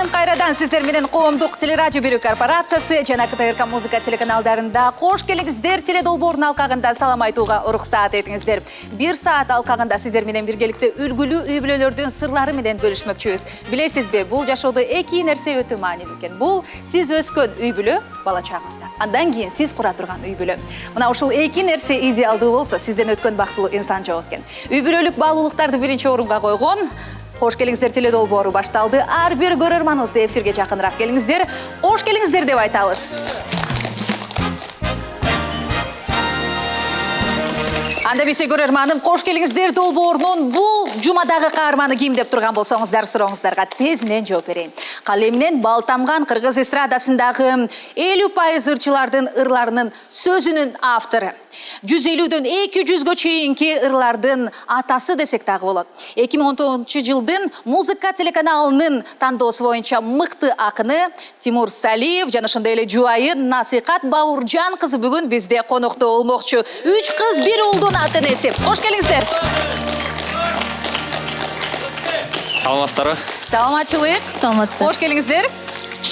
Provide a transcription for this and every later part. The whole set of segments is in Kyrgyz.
ханым, кайрадан сиздер менен коомдук телерадио берүү корпорациясы жана КТРК музыка телеканалдарында кош келиңиздер теледолбоорун алкагында салам айтууга уруксаат этиңиздер. 1 саат алкагында сиздер менен биргеликте үлгүлүү үй бүлөлөрдүн сырлары менен бөлүшмөкчүбүз. Билесизби, бул жашоодо эки нерсе өтө маанилүү экен. Бул сиз өскөн үй бүлө, бала чагыңызда. Андан кийин сиз кура турган үй бүлө. Мына ушул эки нерсе идеалдуу болсо, сизден өткөн бактылуу инсан жок экен. Үй бүлөлүк баалуулуктарды биринчи орунга койгон Кош келиңиздер теледолбоору башталды. Ар бир көрөрманыбызды эфирге жакыныраак келиңиздер. Кош келиңиздер деп айтабыз. Анда бисе көрөрманым, кош келиңиздер долбоорунун бул жумадагы каарманы ким деп турган болсоңуздар, сурооңуздарга тезинен жооп берейин. Калеминен бал тамган кыргыз эстрадасындагы 50% ырчылардын ырларынын сөзүнүн автору. 150дөн 200гө чейинки ырлардын атасы десек дагы болот. 2019-жылдын музыка телеканалынын тандоосу боюнча мыкты акыны Тимур Салиев жана ошондой эле жубайы Насыйкат Бауыржан кызы бүгүн бизде конокто болмокчу. 3 кыз, 1 уулдун атын эсеп. Кош келиңиздер. Саламатсыздарбы? Саламатчылык. Саламатсыздар. Кош келиңиздер.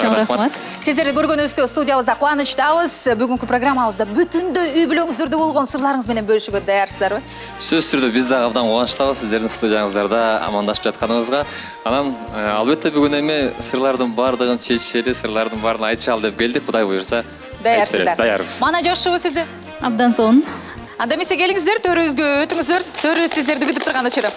Рахмат. Сиздерди көргөнүбүзгө студиябызда кубанычтабыз. Бүгүнкү программабызда бүтүндөй үй бүлөңүздөрдө болгон сырларыңыз менен бөлүшүүгө даярсыздарбы? Сөзсүз түрдө биз дагы абдан кубанычтабыз сиздердин студияңыздарда амандашып жатканыбызга. Анан албетте бүгүн эми сырлардын баардыгын чечишели, сырлардын баарын айтышалы деп келдик. Кудай буйрса, даярсыздар. Даярбыз. Мана жакшыбы сизде? Абдан сонун. Анда эмесе келиңиздер, төрүбүзгө өтүңүздөр. Төрүбүз сиздерди күтүп турган учуру.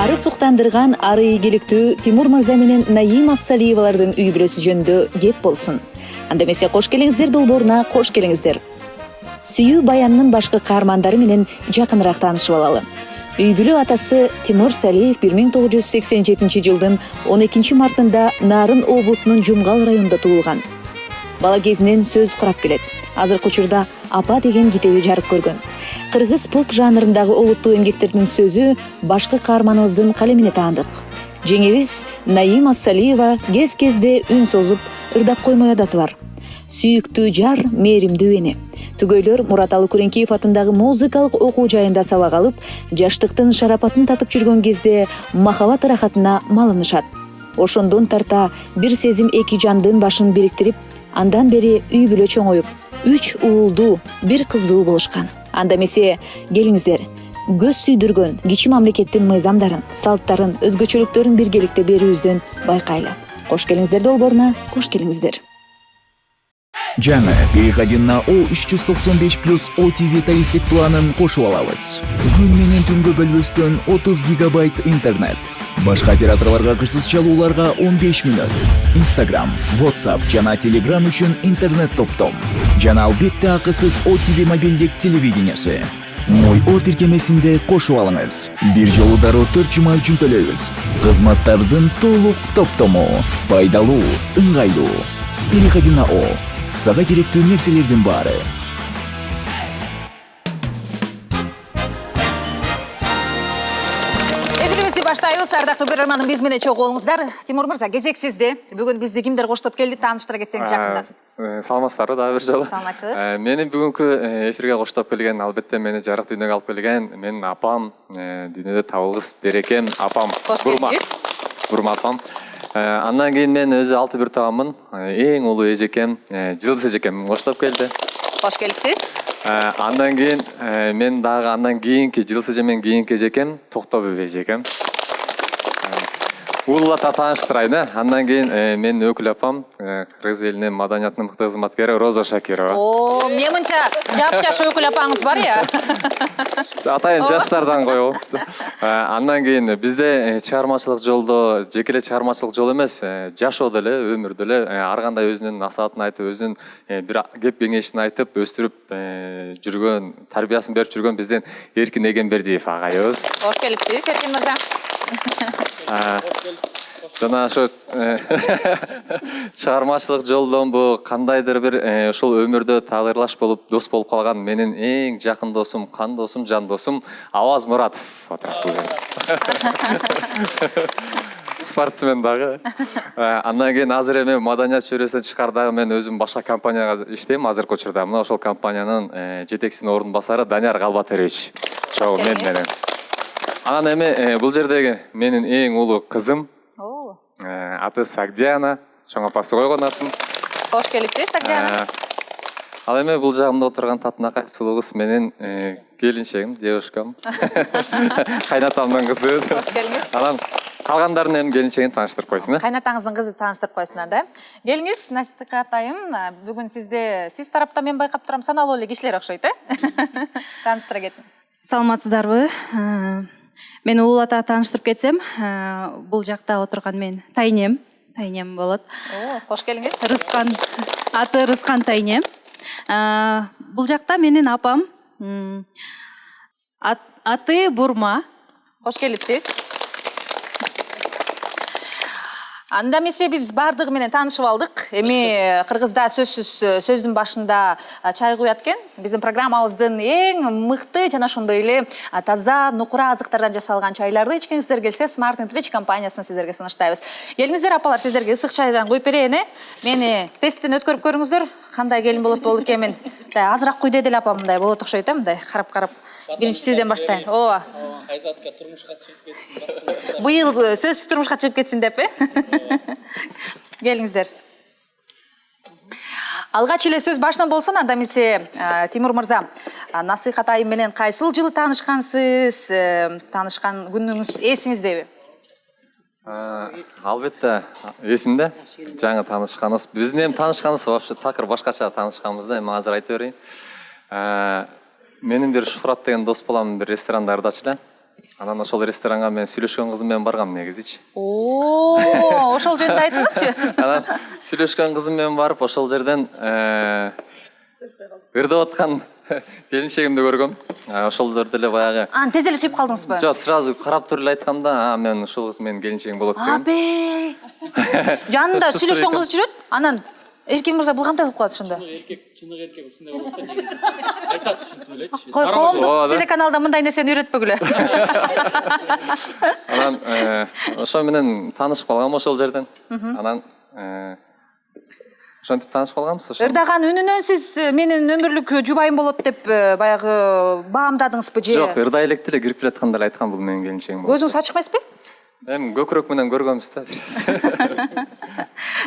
Ары суктандырган, ары ийгиликтүү Тимур Мырза менен Наима Салиевалардын үй бүлөсү жөнүндө кеп болсун. Анда эмесе кош келиңиздер долбооруна кош келиңиздер. Сүйүү баянынын башкы каармандары менен жакыныраак таанышып алалы. Үй бүлө атасы Тимур Салиев 1987-жылдын 12 мартында Нарын облусунун Жумгал районунда туулган. Бала кезинен сөз курап келет. Азыркы учурда Апа деген китеби жарык көргөн. Кыргыз поп жанрындагы олуттуу эмгектердин сөзү башкы каарманыбыздын калемине таандык. Жеңебиз Наима Салиева кез-кезде үн созуп, ырдап коймой адаты бар. Сүйүктүү жар, мээримдүү эне. Түгөйлөр Мураталы Күреңкиев атындагы музыкалык окуу жайында сабак алып, жаштыктын шарапатын татып жүргөн кезде махабат рахатына малынышат. Ошондон тарта бир сезим эки жандын башын бириктирип, андан бери үй бүлө чоңоюп, 3 уулдуу, 1 кыздуу болушкан. Анда эмесе келиңиздер, көз сүйдүргөн кичи мамлекеттин мыйзамдарын, салттарын, өзгөчөлүктөрүн биргеликте берүүбүздөн байкайлы. Кош келиңиздер долбооруна, кош келиңиздер. Жаңы переходин на О395+ OTV тарифтик планын кошуп алабыз. Күн менен түнгө бөлбөстөн 30 гигабайт интернет. Башка операторлорго кырсыз чалууларга 15 мүнөт. Instagram, WhatsApp жана Telegram үчүн интернет топтом. Жана албетте акысыз OTV мобилдик телевидениясы. Мой О тиркемесинде кошуп алыңыз. Бир жолу дароо 4 жума үчүн төлөйбүз. Кызматтардын толук топтому. Пайдалуу, ыңгайлуу. Переходи на О. Сага керектүү нерселердин баары. Эфирибизди баштайбыз. Ардактуу көрөрманым, биз менен чогуу болуңуздар. Тимур Мырза, кезек сизде. Бүгүн бизди кимдер коштоп келди, тааныштыра кетсеңиз жакында. Саламатсыздарбы дагы бир жолу? Саламатчылык. Мени бүгүнкү эфирге коштоп келген, албетте мени жарык дүйнөгө алып келген менин апам, дүйнөдө табылгыс берекем апам. Кош келдиңиз. Бурма апам. Андан кийин мен өзү 6 тамамын. Эң улуу эжекем, Жылдыз эжекем коштоп келди. Кош келипсиз. Андан кийин мен дагы андан кийинки Жылдыз эжемен кийинки эжекем Токтобү эжекем. Улууларга тааныштырайын. Андан кийин менин өкүл апам, кыргыз элинин маданиятынын мыкты кызматкери Роза Шакирова. О, мен мынча жап-жаш өкүл апаңыз бар я. Атайын жаштардан коебуз. Андан кийин бизде чыгармачылык жолдо, жеке эле чыгармачылык жол эмес, жашоодо эле, өмүрдө эле ар кандай өзүнүн насаатын айтып, өзүнүн бир кеп кеңешин айтып, өстүрүп жүргөн, тарбиясын берип жүргөн биздин Эркин Эгембердиев агайыбыз. Кош келипсиз, Эркин мырза. Жана ошо чыгармачылык жолдонбу, кандайдыр бир ушул өмүрдө тагырлаш болуп, дос болуп калган менин эң жакын досум, кан досум, жан досум Аваз Муратов отурат бул жерде. Спортсмен дагы. Андан кийин азыр эми маданият чөйрөсүнөн чыкардагы мен өзүм башка компанияга иштейм азыркы учурда. Мына ошол компаниянын жетекчисинин орун басары Данияр Галбатерович. Ошо мен менен. Анан эми бул жердеги менин эң улуу кызым, аты Сагдиана, чоң апасы койгон атын. Кош келипсиз, Сагдиана. Ал эми бул жагымда отурган татынакай сулуу кыз менин келинчегим, девушкам. Кайнатамдын кызы. Кош келиңиз. Анан калгандарын эми келинчегин тааныштырып койсун. Кайнатаңыздын кызы тааныштырып койсуңар да. Келиңиз, Насиқат айым, бүгүн сиз тараптан мен байкап турам, саналуу эле кишилер окшойт, Тааныштыра кетиңиз. Саламатсыздарбы? Мен улата тааныштырып кетсем, бул жакта отурган мен тайнем болот. Кош келиңиз. Аты Рыскан тайнем. Бул жакта менин апам. Аты Бурма. Кош келипсиз. Анда эмесе биз бардыгы менен таанышып алдык. Эми кыргызда сөздүн башында чай куят экен. Биздин программабыздын эң мыкты жана ошондой эле таза, нукура азыктардан жасалган чайларды ичкиңиздер келсе, Smart Enrich компаниясын сиздерге сунуштайбыз. Келиңиздер, апалар, сиздерге ысык чайдан куюп берейин, Мени тесттен өткөрүп көрүңүздөр. Кандай келин болот экен. Азыраак куй деди эле апам, мындай болот окшойт, мындай карап. Биринчи сизден баштайын. Айзатка турмушка чыгып кетсин. Быйыл сөзсүз турмушка чыгып кетсин деп, Келиңиздер. Алгач эле сөз башынан болсун, анда эмесе Тимур мырза, Насиқат айым менен кайсыл жылы таанышкансыз, таанышкан күнүңүз эсиңиздеби? Албетте, эсимде. Жаңы таанышканыбыз. Биздин эми таанышканыбыз вообще такыр башкача таанышканбыз да, эми азыр айта берейин. Менин бир Шухрат деген дос балам бир ресторанда ырдачу эле. Анан ошол ресторанга мен сүйлөшкөн кызым менен баргам негизичи. Ошол жөнүндө айтыңызчы. Анан сүйлөшкөн кызым менен барып, ошол жерден ырдап аткан келинчегимди көргөм. Ошол жерде эле баягы. Тез эле сүйүп калдыңызбы? Жок, сразу карап туруп эле айткам да, мен ушул кыз менин келинчегим болот дегем. Жанында сүйлөшкөн кыз жүрөт, анан эркек мырза бул кандай кылып калат ошондо? Чыныгы эркек ушундай болот да негизи. Айтат ушинтип элечи. Коомдук телеканалда мындай нерсени үйрөтпөгүлө. Анан ошо менен таанышып калгам ошол жерден. Анан ошентип таанышып калганбыз ошо. Ырдаган үнүнөн сиз менин өмүрлүк жубайым болот деп баягы баамдадыңызбы же? Жок, ырдай электе эле кирип келатканда эле айткам, бул менин келинчегим болот. Көзүңүз ачык эмеспи? Эми көкүрөк менен көргөнбүз да.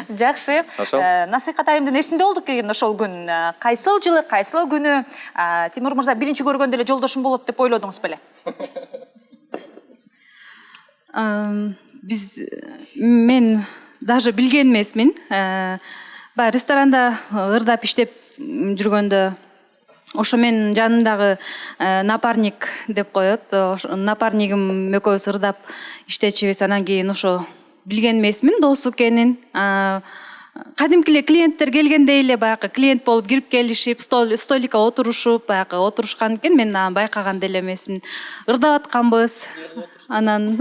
Жакшы. Насиқат айымдын эсинде болдук экен ошол күн. Кайсыл жылы, кайсыл күнү Тимур мырза биринчи көргөндө эле жолдошум болот деп ойлодуңуз беле? Мен даже билген эмесмин. Баягы ресторанда ырдап иштеп жүргөндө ошо менин жанымдагы напарник деп коет. Напарнигим экөөбүз ырдап иштечүбүз. Анан кийин ошо билген эмесмин досу экенин. Кадимки эле клиенттер келгендей эле баягы клиент болуп кирип келишип, столикка отурушуп, баягы отурушкан экен. Мен аны байкаган деле эмесмин. Ырдап атканбыз. Анан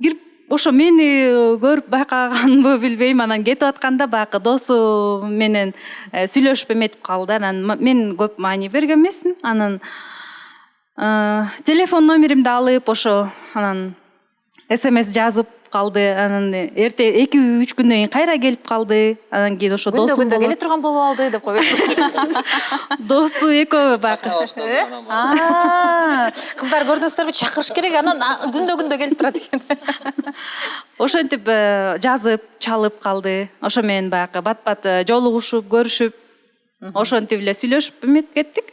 кирип ошо мени көрүп байкаганбы билбейм. Анан кетип атканда баягы досу менен сүйлөшүп эметип калды. Анан мен көп маани берген эмесмин. Анан телефон номеримди алып, ошо анан СМС жазып калды. Анан эрте 2-3 күндөн кийин кайра келип калды. Анан кийин ошо досу күндө келе турган болуп алды деп койбойсуз. Досу экөө баягы. Кыздар көрдүңүздөрбү, чакырыш керек, анан күндө келип турат экен. Ошентип жазып, чалып калды. Ошо менен баягы бат-бат жолугушуп, көрүшүп, ошентип эле сүйлөшүп эметип кеттик.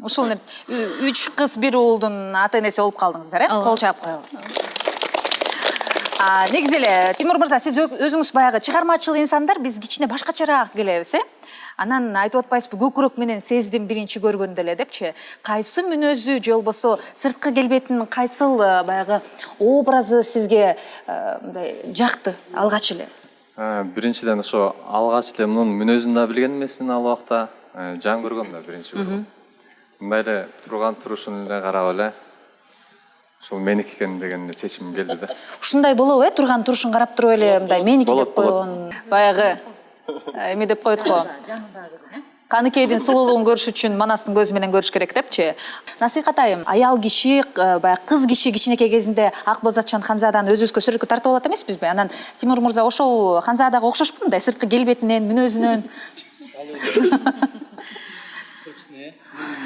Ушул 3 кыз, 1 уулдун ата энеси болуп калдыңыздар, Кол чаап коелу. Негизи эле Тимур мырза, сиз өзүңүз баягы чыгармачыл инсандар, биз кичине башкачараак келебиз, Анан айтып атпайсызбы, көкүрөк менен сездим биринчи көргөндө эле депчи. Кайсы мүнөзү же болбосо сырткы келбетинин кайсыл баягы образы сизге мындай жакты алгач эле? Биринчиден ошо алгач эле мунун мүнөзүн да билген эмесмин ал убакта. Жан көргөм да биринчи көргөм. Мындай эле турган турушун эле карап эле ушул меники экен деген чечим келди да. Ушундай болобу, турган турушун карап туруп эле мындай меники деп койгон. Баягы эме деп коет го. Каныкейдин сулуулугун көрүш үчүн Манастын көзү менен көрүш керек депчи. Насиқат айым, аял киши, баягы кыз киши кичинекей кезинде ак боз атчан Ханзаданы өзүбүзгө сүрөткө тартып алат эмеспизби? Анан Тимур мырза ошол Ханзадага окшошпу мындай сырткы келбетинен, мүнөзүнөн?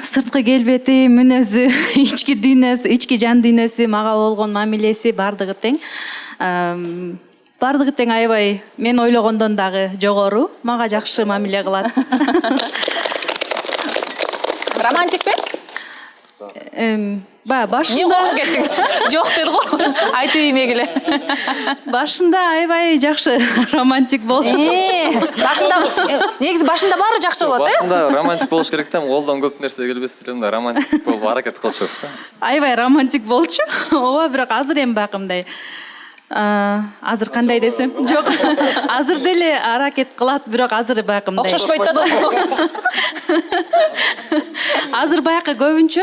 сырткы келбети, мүнөзү, ички дүйнөсү, ички жан дүйнөсү, мага болгон мамилеси бардыгы тең. Бардыгы тең аябай мен ойлогондон дагы жогору. Мага жакшы мамиле кылат. Романтикпи? Не Башында коркуп кеттиңиз? Жок деди го. Айтып иймегиле. башында аябай жакшы романтик болду. Башында негизи башында баары жакшы болот, Башында романтик болуш керек да, колдон көп нерсе келбес деле, мындай романтик болуп аракет кылышыбыз да. Аябай романтик болчу. Ооба, бирок азыр эми бакымдай. Азыр кандай десем? Жок. Азыр деле аракет кылат, бирок азыр бакымдай. Окшошпойт да. Азыр баягы көбүнчө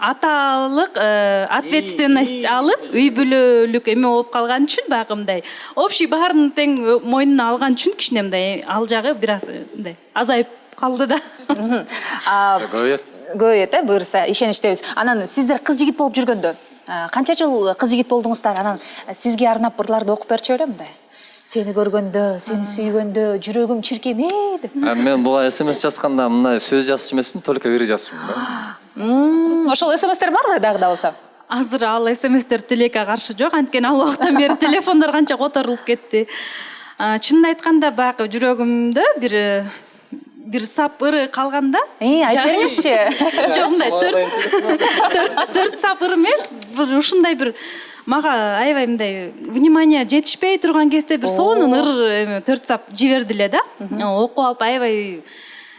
аталык ответственность алып, үй бүлөлүк эме болуп калган үчүн бакымдай. Общий баарын тең мойнуна алган үчүн кичине мындай ал жагы бир аз мындай азайып калды да. Көбөйөт, буюрса ишеничтебиз. Анан сиздер кыз жигит болуп жүргөндө канча жыл кыз жигит болдуңуздар? Анан сизге арнап ырларды окуп берчү белем мындай. Сени көргөндө, сени сүйгөндө жүрөгүм чиркене деп. Мен буга СМС жазганда мындай сөз жазчу эмесмин, только ыр жазчумун да. Ошол СМСтер барбы дагы да болсо? Азыр ал СМСтер тилекке каршы жок, анткени ал убактан бери телефондор канча которулуп кетти. Чынын айтканда баягы жүрөгүмдө бир сап ыры калганда. Айтып бериңизчи. Жок, мындай 4 сап ыры эмес, бир ушундай бир мага аябай мындай внимание жетишпей турган кезде бир сонун ыр 4 сап жиберди эле да. Окуп алып аябай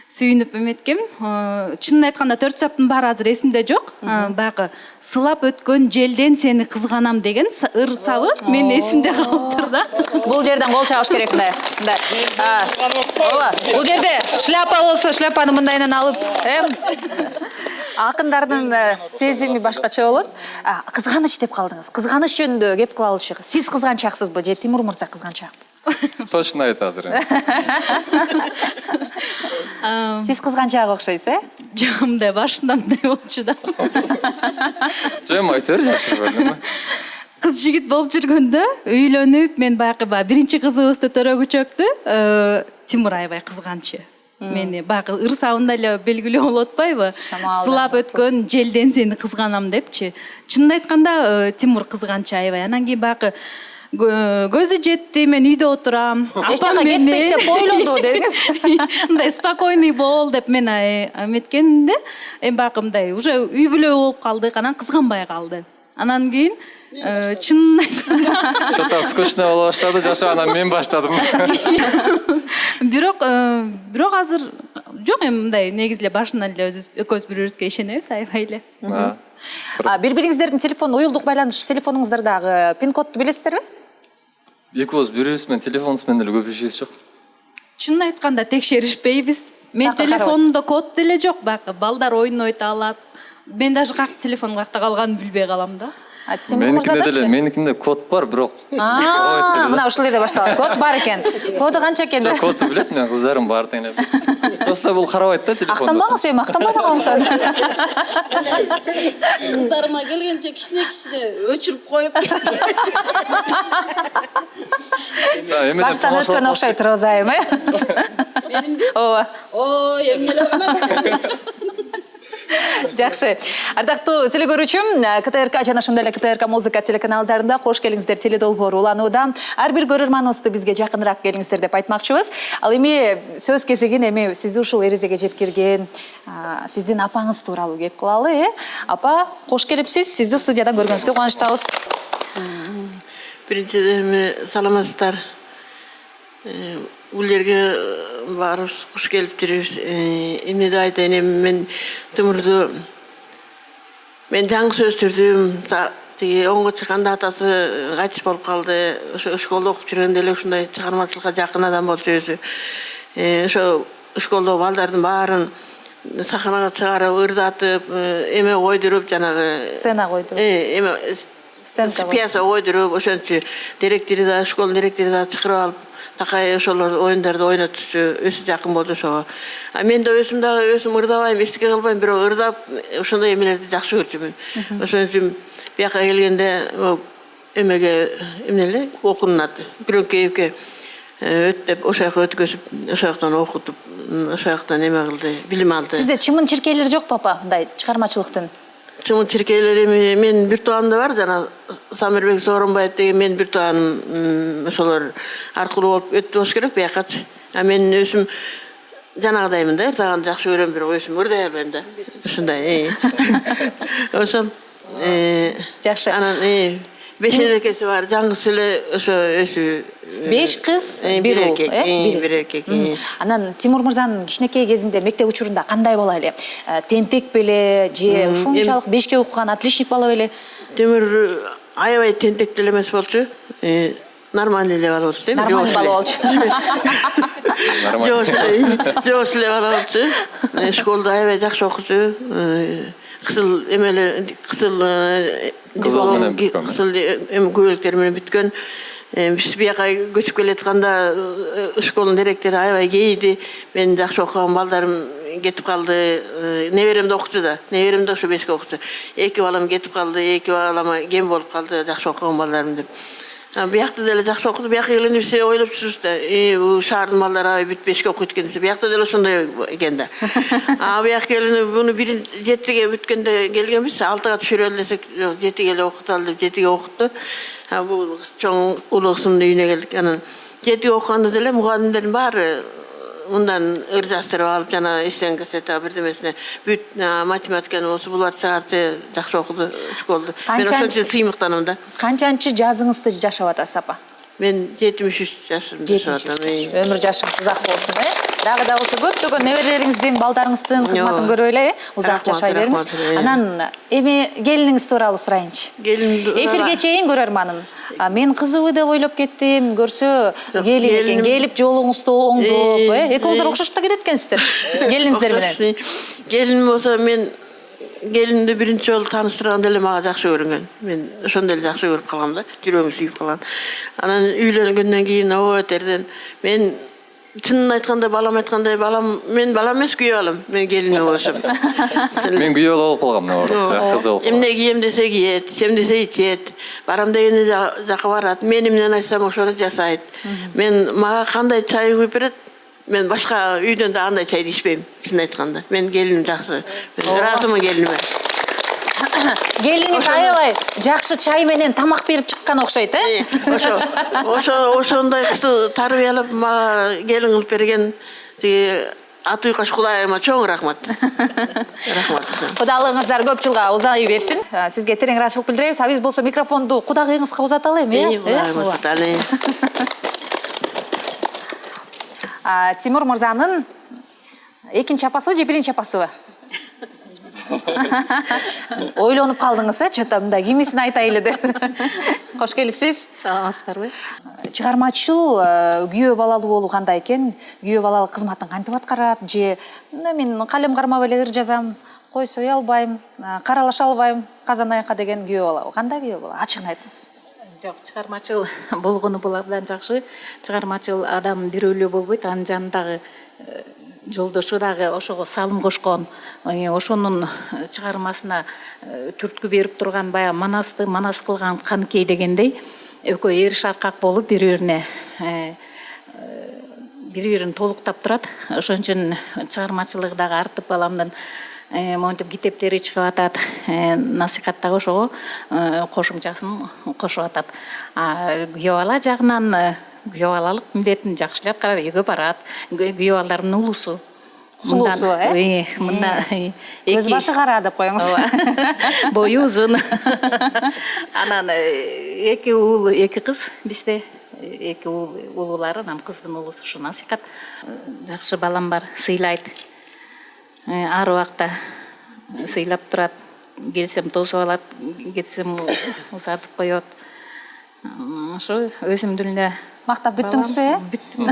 сүйүнүп эметкем. Чынын айтканда 4 саптын баары азыр эсимде жок. Баягы сылап өткөн желден сени кызганам деген ыр сабы мен эсимде калыптыр да. Бул жерден кол чабыш керек мындай. Ооба, бул жерде шляпа болсо, шляпаны мындайынан алып, акындардын сезими башкача болот. Кызганыч деп калдыңыз. Кызганыч жөнүндө кеп кылалычы. Сиз кызганчаксызбы же Тимур мырза кызганчакпы? Точно айт азыр. Сиз кызганчаак окшойсуз, Жок, мындай башында мындай болчу да. Жем айта бер, жакшы. Кыз жигит болуп жүргөндө үйлөнүп, мен баягы биринчи кызыбызды төрөгүчөктү Тимур аябай кызганчы. Мени баягы ыр сабында эле белгилүү болуп атпайбы? Сылап өткөн желден сени кызганам депчи. Чынын айтканда Тимур кызганчы аябай. Анан кийин баягы көзү жетти, мен үйдө отурам. Эч жака кетпейт деп ойлонду дедиңиз. Мындай спокойный бол деп мен эметкенде, эми баягы мындай уже үй бүлө болуп калдык, анан кызганбай калды. Анан кийин чынын айтканда Что-то скучно боло баштады, жашагандан мен баштадым. Бирок азыр жок, эми мындай негизи эле башынан эле экөөбүз бири-бирибизге ишенебиз аябай эле. Бири-бириңиздердин телефон, уюлдук байланыш телефонуңуздардагы пин-кодду билесиздерби? Экөөбүз бири-бирибиз менен телефонубуз менен эле көп ишибиз жок. Чынын айтканда текшеришпейбиз. Мен телефонумда код деле жок, баягы балдар ойун ойната алат. Мен даже как телефон каякта калганын билбей калам да. Меникинде код бар, бирок. Мына ушул жерде башталат. Код бар экен. Коду канча экен? Кодду билет, мен кыздарым баары тең эле. Просто бул карабайт да телефонду. Актанбаңыз, эми актанбагансың. Кыздарыма келгенче кичине өчүрүп коюп. Баштан өткөн окшойт Розайым, Ооба. Ой, эмнелер анан. Жакшы. Ардактуу телекөрүүчүм, КТРК жана ошондой эле КТРК музыка телеканалдарында кош келиңиздер теледолбоор уланууда. Ар бир көрөрманыбызды бизге жакыныраак келиңиздер деп айтмакчыбыз. Ал эми сөз кезегин эми сизди ушул эрезеге жеткирген сиздин апаңыз тууралуу кеп кылалы, Апа, кош келипсиз. Сизди студиядан көргөнүзгө кубанычтабыз. Биринчиден саламатсыздар. Бул жерге барыбыз куш келиптирбиз. Эмне да айтайын, эми мен Тимурду жаңы сөз түрдүм. Тиги оңго чыкканда атасы кайтыш болуп калды. Ошо школдо окуп жүргөндө эле ушундай чыгармачылыкка жакын адам болчу өзү. Ошо школдо балдардын баарын сахнага чыгарып, ырдатып, эме койдуруп, жанагы Сцена койдуруп. Эме пьеса койдуруп, ошентчи директори да, школ директори да чакырып алып, такай ошолор оюндарды ойнотчу, өсү жакын болду ошого. Мен да өзүм ырдабайм, эчтеке кылбайм, бирок ырдап, ошондой эмелерди жакшы көрчүмүн. Ошон үчүн бияка келгенде эмеге окуунат, бирок кейипке өттөп, ошол жака өткөзүп, ошол жактан окутуп ошол жактан эме кылды, билим алды. Сизде чымын чиркейлер жок папа, мындай чыгармачылыктын? Чымын чиркейлер эми менин бир тууганымда бар, жана Самирбек Сооронбаев деген менин бир тууганым, ошолор аркылуу болуп өттү болуш керек биякачы. А мен өзүм жанагыдаймын да, эртаган жакшы көрөм, бирок өзүм ырдай албайм да. Ушундай. Ошол Жакшы. Анан беш эркеси бар, жаңгысы эле ошо өзү 5 кыз, 1 уул, бир эркек. Анан Тимур мырзанын кичинекей кезинде мектеп учурунда кандай бала эле? Тентек беле же ушунчалык 5ке окуган отличник бала беле? Тимур аябай тентек деле эмес болчу. Нормальный эле бала болчу, Нормальный бала болчу. Жош эле бала болчу. Школда аябай жакшы окучу. Кызыл эмелер, кызыл менен бүткөн. кызыл көйлөктөр менен бүткөн. Биз бияка көчүп келатканда школдун директору аябай кейиди. Мен жакшы окуган балдарым кетип калды. Неберем да окуту да. Неберем да ошо 5ке окуту. 2 балам кетип калды, 2 балама кем болуп калды, жакшы окуган балдарым деп. Биякта деле жакшы окуду. Бияка келгенде биз ойлоп жүрүбүз да. Бул шаардын балдары аябай бүт 5ке окуйт экен десе, биякта деле ошондой экен да. Бияка келгенде буну 7ге бүткөндө келгенбиз, 6га түшүрөлү десек, 7ге эле окуталы деп 7ге окутту. Бул чоң улуу кызымдын үйүнө келдик. Анан 7ге окуганда деле мугалимдердин баары мындан ыр жаштырып алып, жана эстенкесе бирдемесине бүт математиканы болсо булар чыгарчы жакшы окуду школду. Мен ошон үчүн сыймыктанам да. Канчанчы жазыңызды жашап атасыз апа? Мен 73 жашымда жашап. Өмүр жашыңыз узак болсун, Дагы да болсо көптөгөн неберелериңиздин, балдарыңыздын кызматын көрөйлө, узак жашай бериңиз. Анан эми келиниңиз тууралуу сурайынчы. Эфирге чейин көрөрманым. Мен кызыбы деп ойлоп кеттим, көрсө келин экен, келип жолуңузду оңдоп, экөөңүздөр окшош да кетет экенсиздер. Келиңиздер менен. Келин болсо мен келинди биринчи жолу тааныштырганда эле мага жакшы көрүнгөн. Мен ошондо эле жакшы көрүп калгам да, жүрөгүм сүйүп калган. Анан үйлөнгөндөн кийин өтерден мен чынын айтканда, балам айткандай, мен балам эмес, күйөө балам. Мен келиниме болсом. Мен күйөө болуп калгам, кызы болуп. Эмне кийем десе кийет, ичем десе ичет. Барам дегенде жака барат. Мен эмнени айтсам ошону жасайт. Мага кандай чай куюп берет, мен башка үйдөн да андай чайды ичпейм, чын айтканда. Мен келиним жакшы. Мен ыраазымын келиниме. Келиңиз аябай жакшы чай менен тамак берип чыккан окшойт, Ошондой кызды тарбиялап мага келин кылып берген аты уйкаш Кудайыма чоң рахмат. Рахмат. Кудалыгыңыздар көп жылга узай берсин. Сизге терең ыраазычылык билдиребиз. Биз болсо микрофонду кудагыйыңызга узаталы эми, Тимур мырзанын экинчи апасыбы же биринчи апасыбы? Ойлонуп калдыңыз, чөтө мындай кимисин айтайлы деп. Кош келипсиз. Саламатсыздарбы? Чыгармачыл күйөө балалуу болуу кандай экен? Күйөө балалык кызматын кантип аткарат? Же мен калем кармап эле ыр жазам, кой сой албайм, каралаша албайм, казан аякка деген күйөө бала. Кандай күйөө бала? Ачыгын айтыңыз. Жок, чыгармачыл болгону булардан жакшы. Чыгармачыл адам бирөөлүү болбойт, анын жанындагы жолдошу дагы ошого салым кошкон, ошонун чыгармасына түрткү берип турган баягы манас кылган канкей дегендей, экөө эр шаркак болуп бири-бирине бири-бирин толуктап турат. Ошон үчүн чыгармачылыгы дагы артып баламдын монтип китептери чыгып атат, насихаттагы ошого кошумчасын кошуп атат. Күйөө бала жагынан күйөө балалык милдетин жакшы эле аткарат, үйгө барат. Күйөө балдардын улусу. Сулусу, Мында көз башы кара деп коюңуз. Бою узун. Анан 2 уул, 2 кыз бизде. 2 улуулары, анан кыздын улусу ушу насихат. Жакшы балам бар, сыйлайт. Ар убакта сыйлап турат. Келсем тосуп алат, кетсем узатып коет. Ошо өзүмдүн эле мактап бүттүңүзбү? Бүттүм.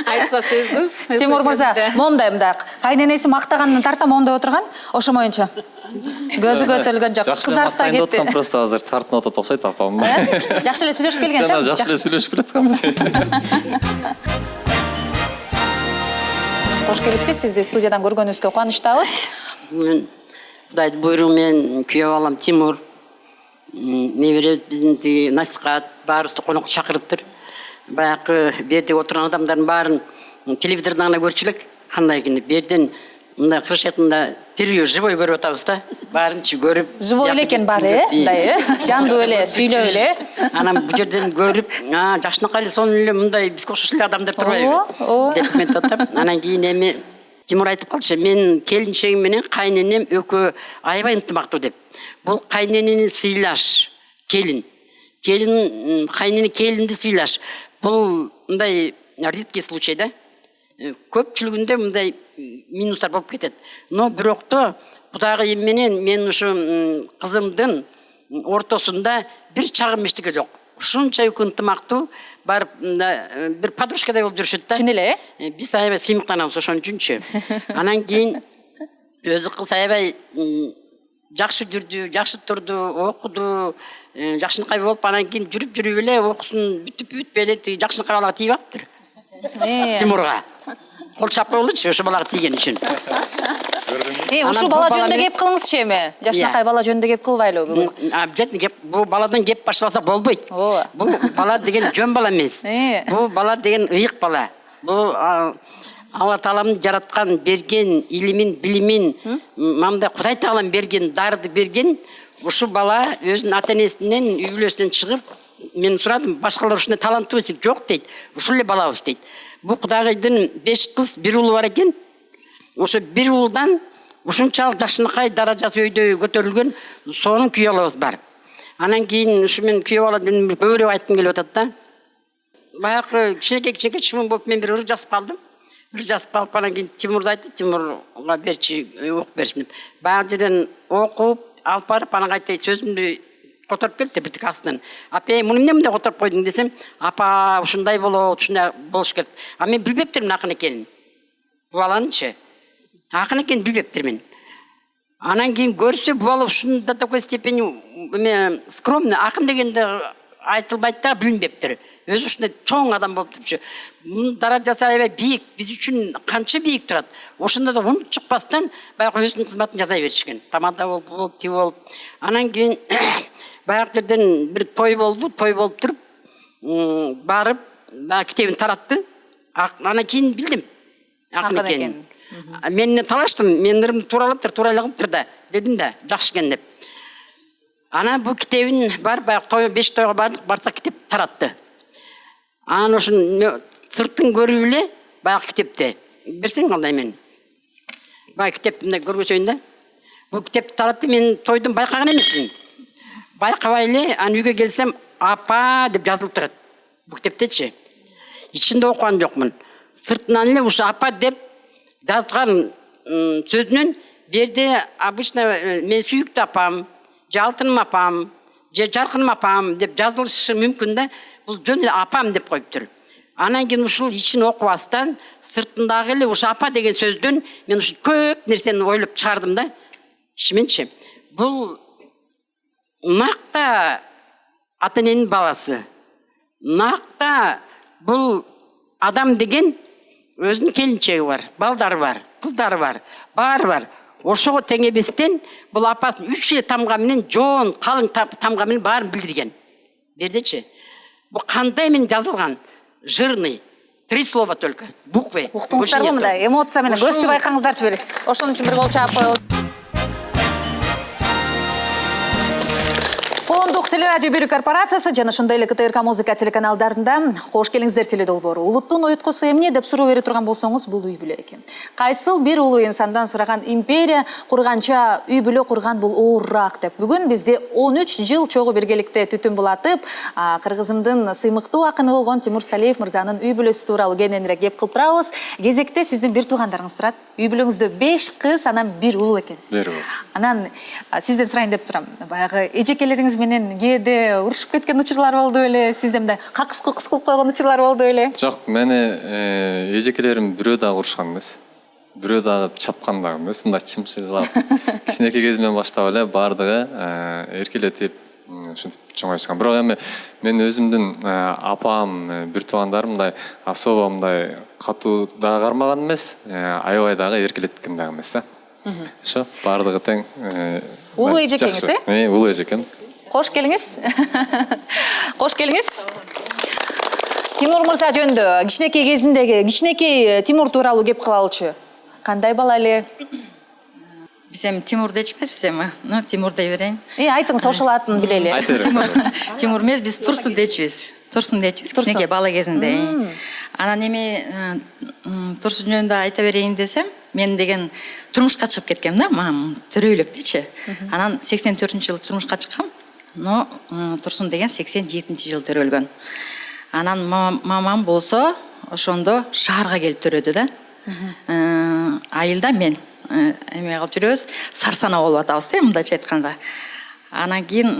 Айтса сөз көп. Тимур мырза, момундай кайненеси мактаганын тарта момундай отурган, ошо моюнча көзү көтөрүлгөн жок. Кызарып да кетти. Просто азыр тартынып атат окшойт апам. Жакшы эле сүйлөшүп келгенсиң. Жакшы эле сүйлөшүп келатканбыз. Кош келипсиз. Сизди студиядан көргөнүбүзгө кубанычтабыз. Мен Кудайдын буйругу менен күйөө балам Тимур небере биздин насихат баарыбызды конок чакырыптыр. Баягы берде отурган адамдардын баарын телевизордан ғана көрчүлүк кандай экен деп берден мындай кырышатында тирүү живой көрүп атабыз да баарынча көрүп Живой эле экен баары, мындай жандуу эле, сүйлөп эле. анан бул жерден көрүп жакшынакай эле сонун эле мындай бизге окшош эле адамдар турбайбы Ооба. деп мен атап анан кийин эми Тимур айтып калчу мен келинчегим менен кайненем экөө аябай ынтымактуу деп бул кайненени сыйлаш келин кайнене келинди сыйлаш бул мындай редкий случай да көпчүлүгүндө мындай минустар болуп кетет но бирокто кудайым менен мен ушу кызымдын ортосунда бир чагым эчтеке жок ушунчалык ынтымактуу барып бир подружкадай болуп жүрүшөт да Чын эле? биз аябай сыймыктанабыз ошон үчүнчү анан кийин өзү кыз аябай жакшы жүрдү жакшы турду окуду жакшынакай болуп анан кийин жүрүп эле окуусун бүтпөй эле тиги жакшынакай балага тийип алыптыр Тимурга кол чаппай болчу ошо балага тийген үчүн Ушу бала жөнүндө кеп кылыңызчы эми. Жакшынакай бала жөнүндө кеп кылбайлы бүгүн. Обязательно кеп бул баладан кеп баштабаса болбойт. Бул бала деген жөн бала эмес. Бул бала деген ыйык бала. Бул Алла Таалам жараткан, берген илимин, билимин, мамда Кудай Таалам берген, дарды берген, ушу бала өзүнүн ата-энесинен, үй бүлөсүнөн чыгып, мен сурадым, башкалар ушундай таланттуу эмес, жок дейт. Ушул эле балабыз дейт. Бул Кудайдын 5 кыз, 1 уулу бар экен. Ошо 1 уулдан ушунчалык жакшынакай даражасы өйдө көтөрүлгөн сонун күйөө балабыз бар. Анан кийин ушу мен күйөө бала жөнүндө көбүрөөк айткым келип атат да. Баягы кичинекей чымын болуп мен бир ыр жазып калдым. Ыр жазып калып анан кийин Тимурду айтты, Тимурга берчи, окуп берсин деп. Баягы жерден окуп алып барып анан кайта сөзүмдү которуп келди битик астынан. Апа, муну эмне мындай которуп койдуң десем, апа, ушундай болот, ушундай болуш керек. А мен билбептирмин акын экенин. Бул баланычы акын экенин билбептирмин. Анан кийин көрсө бул бала ушундай такой степени скромный, акын дегенде айтылбайт да, билинбептир. Өзү ушундай чоң адам болуп турчу. Мунун даражасы аябай бийик, биз үчүн канча бийик турат. Ошондо да унут чыкпастан баягы өзүнүн кызматын жасай беришкен. Тамада болуп, ти болуп. Анан кийин баягы жерден бир той болду туруп, барып, китебин таратты. Анан кийин билдим. Акын экенин. Мен талаштым, мен ырым тууралыптыр да, дедим да, жакшы экен деп. Анан бул китебин бар, баягы 5 тойго барса китеп таратты. Анан ошон сыртын көрүп эле баягы китепти берсең алдай мен. Баягы китепти көргөзөйүн да. Бул китепти таратты, мен тойдун байкаган эмесмин. Байкабай эле, анан үйгө келсем, апа деп жазылып турат. Бул китептечи. Ичинде окуган жокмун. Сыртынан эле ушу апа деп жазган сөзүнөн берде обычно мен сүйүктүү апам, жалтыным апам, же жаркыным апам деп жазылышы мүмкүн да. Бул жөн эле апам деп коюптур. Анан кийин ушул ичин окубастан сыртындагы эле ушу апа деген сөздөн мен ушу көп нерсени ойлоп чыгардым да. Ичименчи. Бул накта ата-эненин баласы. Накта бул адам деген өзүнүн келинчеги бар, балдары бар, кыздары бар, баары бар. Ошого тең эместен бул апасын 3 эле тамга менен жоон, калың тамга менен баарын билдирген. Бердечи. Бул кандай менен жазылган? Жирный. 3 слова только. Буквы. Уктуңуздарбы мындай эмоция менен көздү байкаңыздарчы бери. Ошон үчүн бир кол чаап коелу. Коомдук телерадио берүү корпорациясы жана ошондой эле КТРК музыка телеканалдарында кош келиңиздер теледолбоору. Улуттун уюткусу эмне деп суроо бере турган болсоңуз, бул үй бүлө экен. Кайсыл бир улуу инсандан сураган империя курганча үй бүлө курган бул оорураак деп. Бүгүн бизде 13 жыл чогуу биргеликте түтүн булатып, кыргызымдын сыймыктуу акыны болгон Тимур Салиев мырзанын үй бүлөсү тууралуу кененирээк кеп кылып турабыз. Кезекте сиздин бир туугандарыңыз турат. Үй бүлөңүздө 5 кыз, анан 1 уул экенсиз. Анан сизден сурайын деп турам. Баягы эжекелериңиз менен кээде урушуп кеткен учурлар болду беле? Сизде мындай какыс кылып койгон учурлар болду беле? Жок, мени эжекелерим бирөө дагы урушкан эмес. Бирөө дагы чапкан дагы эмес. Мындай чымчыгылап кичинекей кезимден баштап эле бардыгы эркелетип ушинтип чоңоюшкан. Бирок эми мен өзүмдүн апам, бир туугандарым мындай особо мындай катуу дагы кармаган эмес, аябай дагы эркелеткен дагы эмес да. Ошо бардыгы тең. Улуу эжекеңиз, Улуу эжекем. Кош келиңиз. Кош келиңиз. Тимур мырза жөнүндө кичинекей кезиндеги кичинекей Тимур тууралуу кеп кылалычы. Кандай бала эле? Биз эми Тимур дечи эмеспиз эми. Ну, Тимур дей берейин. Айтыңыз, ошол атын билели. Айта бериңиз. Тимур эмес, биз Турсун дечибиз. Турсун дечибиз кичинекей бала кезинде. Анан эми Турсун жөнүндө айта берейин десем, мен деген турмушка чыгып кеткем да, мамам төрөйлүктечи. Анан 84-жылы турмушка чыккам. Но Турсун деген 87-жылы төрөлгөн. Анан мамам болсо ошондо шаарга келип төрөдү да. Айылда мен эме кылып жүрөбүз, сарсана болуп атабыз да, мындайча айтканда. Анан кийин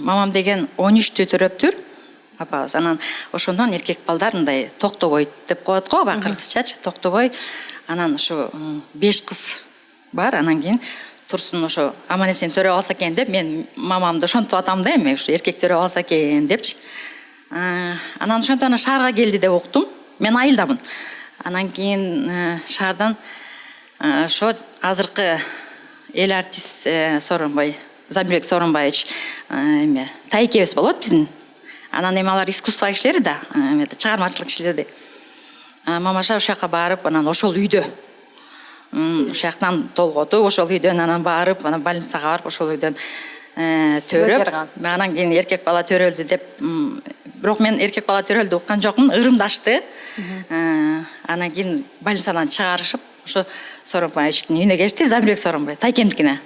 мамам деген 13-тө төрөптүр. Апабыз. Анан ошондон эркек балдар мындай токтобой деп коет го, кыргызчачы токтобой. Анан ошо 5 кыз бар. Анан кийин Турсун ошо аман-эсен төрөп алса экен деп, мен мамамды ошентип атам да эми, ошо эркек төрөп алса экен депчи. Анан ошондон шаарга келди деп уктум. Мен айылдамын. Анан кийин шаардан ошо азыркы эл артист Сооронбай, Замирбек Сооронбаевич эме тайкебиз болот биздин. Анан эми алар искусство кишилери да, чыгармачылык кишилери. Мамаша ошол жака барып, анан ошол үйдө ошол жактан толготуп, ошол үйдөн анан барып, анан больницага барып, ошол үйдөн төрөп, анан кийин эркек бала төрөлдү деп, бирок мен эркек бала төрөлдү уккан жокмун, ырымдашты. Анан кийин больницадан чыгарышып, ошо Сооронбаевичтин үйүнө келишти, Замирбек Сооронбай, тайкемдикине.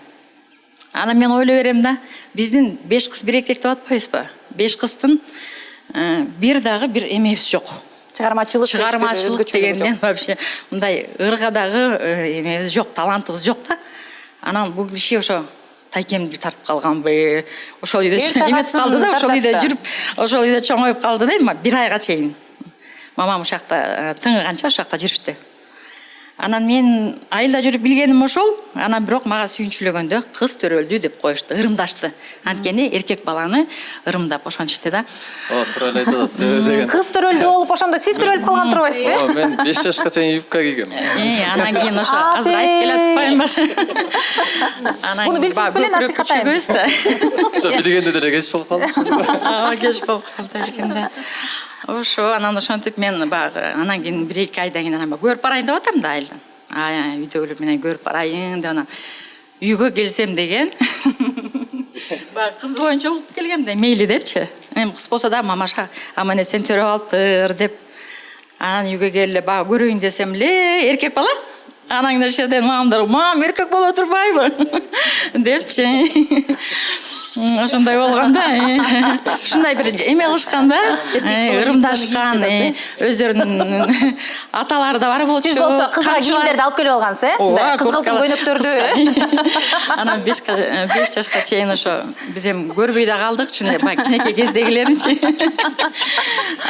Анан мен ойлой берем да, биздин 5 кыз 1 эркек деп атпайбызбы? 5 кыздын бир дагы бир эмебиз жок. Чыгармачылык дегенден вообще мындай ырга дагы эмебиз жок, талантыбыз жок да. Анан бул киши ошо тайкемди тартып калганбы, ошол үйдө эмес калды да, ошол үйдө жүрүп, ошол үйдө чоңоюп калды да, 1 айга чейин. Мамам ошол жакта тыңыганча ошол жакта жүрүштү. Анан мен айылда жүрүп билгеним ошол. Анан бирок мага сүйүнчүлөгөндө кыз төрөлдү деп коюшту, ырымдашты. Анткени эркек баланы ырымдап ошончту да. Туура эле айтат, себеби Кыз төрөлдү болуп ошондо сиз төрөлүп калган турбайсызбы? мен 5 жашка чейин юбка кийгем. Анан кийин ошо азыр айтып келатпайм башы. Анан Буну билчиңиз менен насихаттайм. Ошо билгенде деле кеч болуп калды. Кеч болуп калды билгенде. Ошо анан ошентип мен баягы анан кийин 1-2 айдан кийин анан көрүп барайын деп атам да айылдан. Үйдөгүлөр менен көрүп барайын деп анан үйгө келсем деген баягы кыз боюнча угуп келгем да, мейли депчи. Эми кыз болсо да мамаша аман-эсен төрөп алыптыр деп. Анан үйгө келип баягы көрөйүн десем эле эркек бала. Анан ошол жерден мамамдар, "Мам, эркек боло турбайбы?" депчи. Ошондой болгон да. Ушундай бир эме кылышкан да, ырымдашкан, өздөрүнүн аталары да бар болчу. Сиз болсо кызга кийимдерди алып келип алгансыз, мындай кызгылтым көйнөктөрдү. Анан 5 жашка чейин ошо биз эми көрбөй да калдык, баягы кичинекей кездегилеринчи.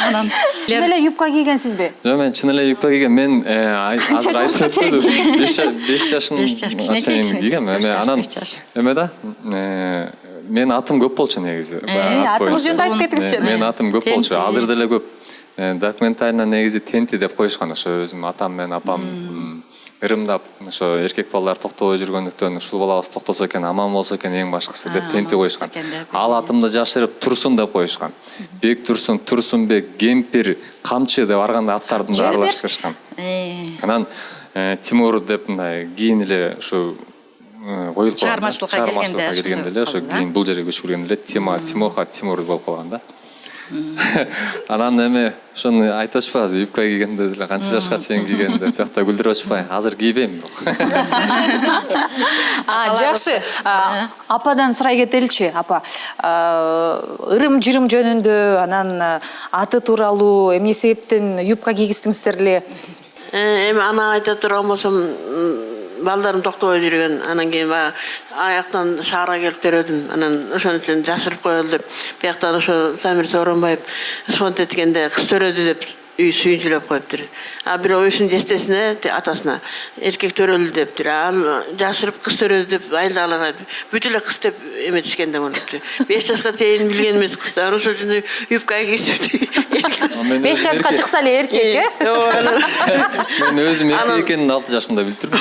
Анан чын эле юбка кийгенсизби? Жок, мен чын эле юбка кийгем. Мен азыр айтып өттүм. 5 жашын чейин кийгем. Анан эме да, мен атым көп болчу негизи. Атыңыз жөнүндө айтып кетиңизчи. Мен атым көп болчу. Азыр деле көп. Документально негизи Тенти деп коюшкан. Ошо өзүм атам менен апам ырымдап, ошо эркек балдар токтобой жүргөндүктөн ушул балабыз токтосо экен, аман болсо экен эң башкысы деп Тенти коюшкан. Ал атымды жашырып Турсун деп коюшкан. Бек Турсун, Турсунбек, Кемпир, Камчы деп ар кандай аттарды аралаштырышкан. Анан Тимур деп мындай кийин эле ушу коюлуп чыгармачылыкка келгенде эле ошо кийин бул жерге көчүп келгенде эле Тимоха, Тимур болуп калган да. Анан эми ошону айтып атышпайбы, юбка кийгенде деле канча жашка чейин кийген деп, биякта күлдүрүп атышпайбы? Азыр кийбейм бирок. Жакшы. Ападан сурай кетеличи, апа. Ырым-жырым жөнүндө, анан аты тууралуу эмне себептен юбка кийгиздиңиздер эле? Эми ана айта турган болсом, балдарым токтобой жүргөн, анан кийин баягы аяктан шаарга келип төрөдүм. Анан ошон үчүн жашырып коелу деп, бияктан ошо Замир Сооронбаев спонт эткенде кыз төрөдү деп үй сүйүнчүлөп коюптур. Бирок өзүнүн жестесине, атасына эркек төрөлдү дептир. Ал жашырып кыз төрөдү деп айылдагылар бүт эле кыз деп эметишкен да муну. 5 жашка чейин билген эмес кыздар, ошол үчүн юбка кийишти. 5 жашка чыкса эле эркек, Мен өзүм эркек экенин 6 жашымда билип турдум.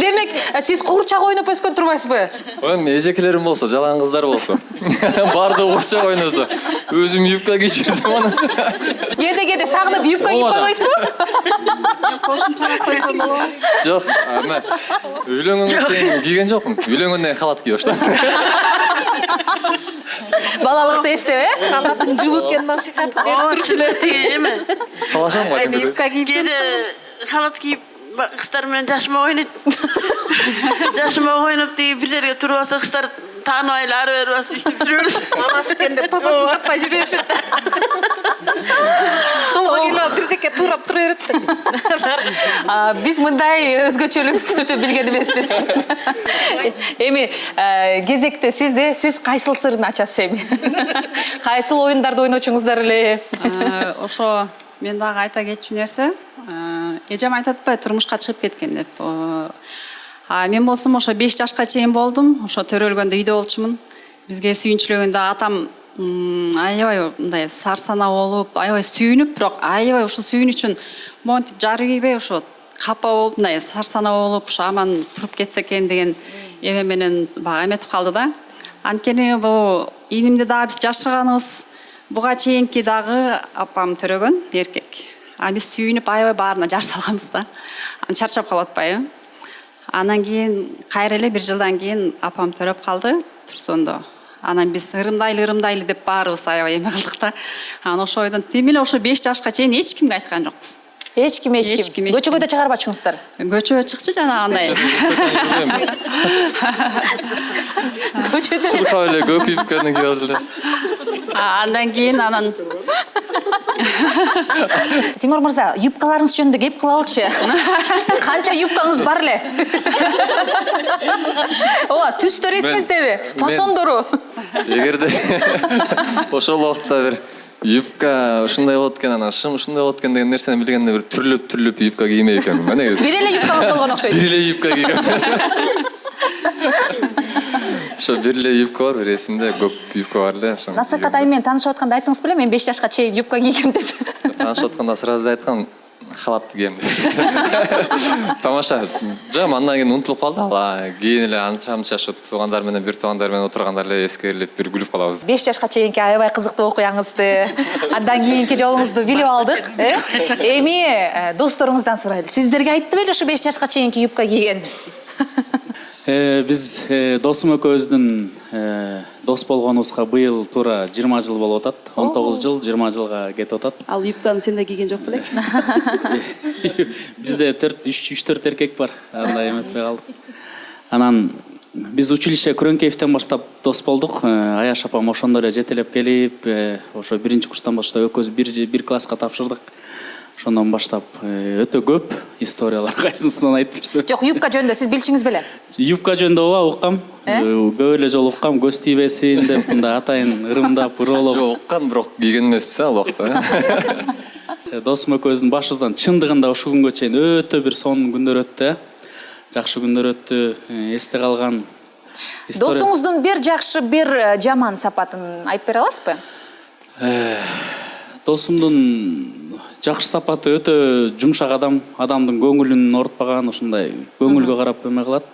демек сиз куурчак ойноп өскөн турбайсызбы? Эми эжекелерим болсо, жалаң кыздар болсо, баардыгы курчак ойносо, өзүм юбка кийип жүрсөм анан. Кээде сагынып юбка кийип койбойсузбу? Кошумчалап койсом болобу? Жок, эме үйлөнгөнгө чейин кийген жокмун. Үйлөнгөндөн кийин халат кийип баштадым. Балалыкты эстеп, Халаттын жылуу экенин насихат берип турчулар. Эме Калашам го. Юбка кийип кээде халат кийип кыздар менен жашма ойнойт. Жашма ойноп тиги бир жерге туруп алса кыздар тааныбай эле ары бери басып иштеп жүрөбүз. мамасы экен папасын таппай жүрөшүт. Столго келип бирдеке туурап тура берет. биз мындай өзгөчөлүктөрдү билген эмеспиз. Эми кезекте сиз кайсыл сырын ачасыз эми? Кайсыл оюндарды ойночуңуздар эле? Ошо мен дагы айта кетчү нерсе, эжем айтат атпайбы турмушка чыгып кеткен деп. Мен болсом ошо 5 жашка чейин болдум. Ошо төрөлгөндө үйдө болчумун. Бизге сүйүнчүлөгөндө атам аябай мындай сарсана болуп, аябай сүйүнүп, бирок аябай ошо сүйүн үчүн монтип жарыбайбай ошо капа болуп, мындай сарсана болуп, ошо аман туруп кетсе экен деген эме менен бага эметип калды да. Анткени бул ийнимди дагы биз жашырганыбыз, буга чейинки дагы апам төрөгөн эркек. Биз сүйүнүп аябай баарына жар салганбыз да. Чарчап калып атпайбы? Анан кийин кайра эле 1 жылдан кийин апам төрөп калды Турсундо. Анан биз ырымдайлы деп баарыбыз аябай эме кылдык да. Анан ошо ойдон тим эле ошо 5 жашка чейин эч кимге айткан жокпуз. Эч ким. Көчөгө да чыгарбачыңыздар. Көчөгө чыкчы жана андай. Көчөдө Чуркап эле көк юбканы кийип алдылар. Андан кийин Тимур мырза, юбкаларыңыз жөнүндө кеп кылалычы. Канча юбкаңыз бар эле? Ооба, түстөр эсиңиздеби? Фасондору. Эгерде ошол убакта бир юбка ушундай болот экен, анан шым ушундай болот экен деген нерсени билгенде бир түрлөп юбка киймей экенмин. Мына негизи. Бир эле юбкаңыз болгон окшойт. Бир эле юбка кийгем. Ошо бир эле юбка бар, бир эсимде көк юбка бар эле. Насихат айы менен таанышып атканда айттыңыз беле, мен 5 жашка чейин юбка кийгем деп. Таанышып атканда сразу айткан халатты кийем деп. Тамаша. Жок, андан кийин унутулуп калды ал. Кийин эле анча ушу туугандар менен, бир туугандар менен отурганда эле эскерилип бир күлүп калабыз. 5 жашка чейинки аябай кызыктуу окуяңызды, андан кийинки жолуңузду билип алдык. Эми досторуңуздан сурайлы. Сиздерге айтты беле ушу 5 жашка чейинки юбка кийген? Биз досум экөөбүздүн дос болгонубузга быйыл туура 20 жыл болуп атат. 19 жыл, 20 жылга кетип атат. ал юбканы сен да кийген жок белең? Бизде 3-4 эркек бар. Андай эметпей калдык. Анан биз училище Күрөнкеевден баштап дос болдук. Аяш апам ошондо эле жетелеп келип, ошо 1-курстан баштап экөөбүз бир класска тапшырдык. Ошондон баштап өтө көп историялар, кайсысынан айтып берсем. Жок, юбка жөнүндө сиз билчиңиз беле? Юбка жөнүндө ооба уккам. Көп эле жолу уккам, көз тийбесин деп мындай атайын ырымдап, ыролоп. Жок, уккан, бирок кийген эмеспиз ал убакта. Досум экөөбүздүн башыбыздан чындыгында ушул күнгө чейин өтө бир сонун күндөр өттү. Жакшы күндөр өттү, эсте калган история. Досуңуздун бир жакшы, бир жаман сапатын айтып бере аласызбы? Досумдун жакшы сапаты өтө жумшак адамдын көңүлүн оорутпаган, ушундай көңүлгө карап эме кылат.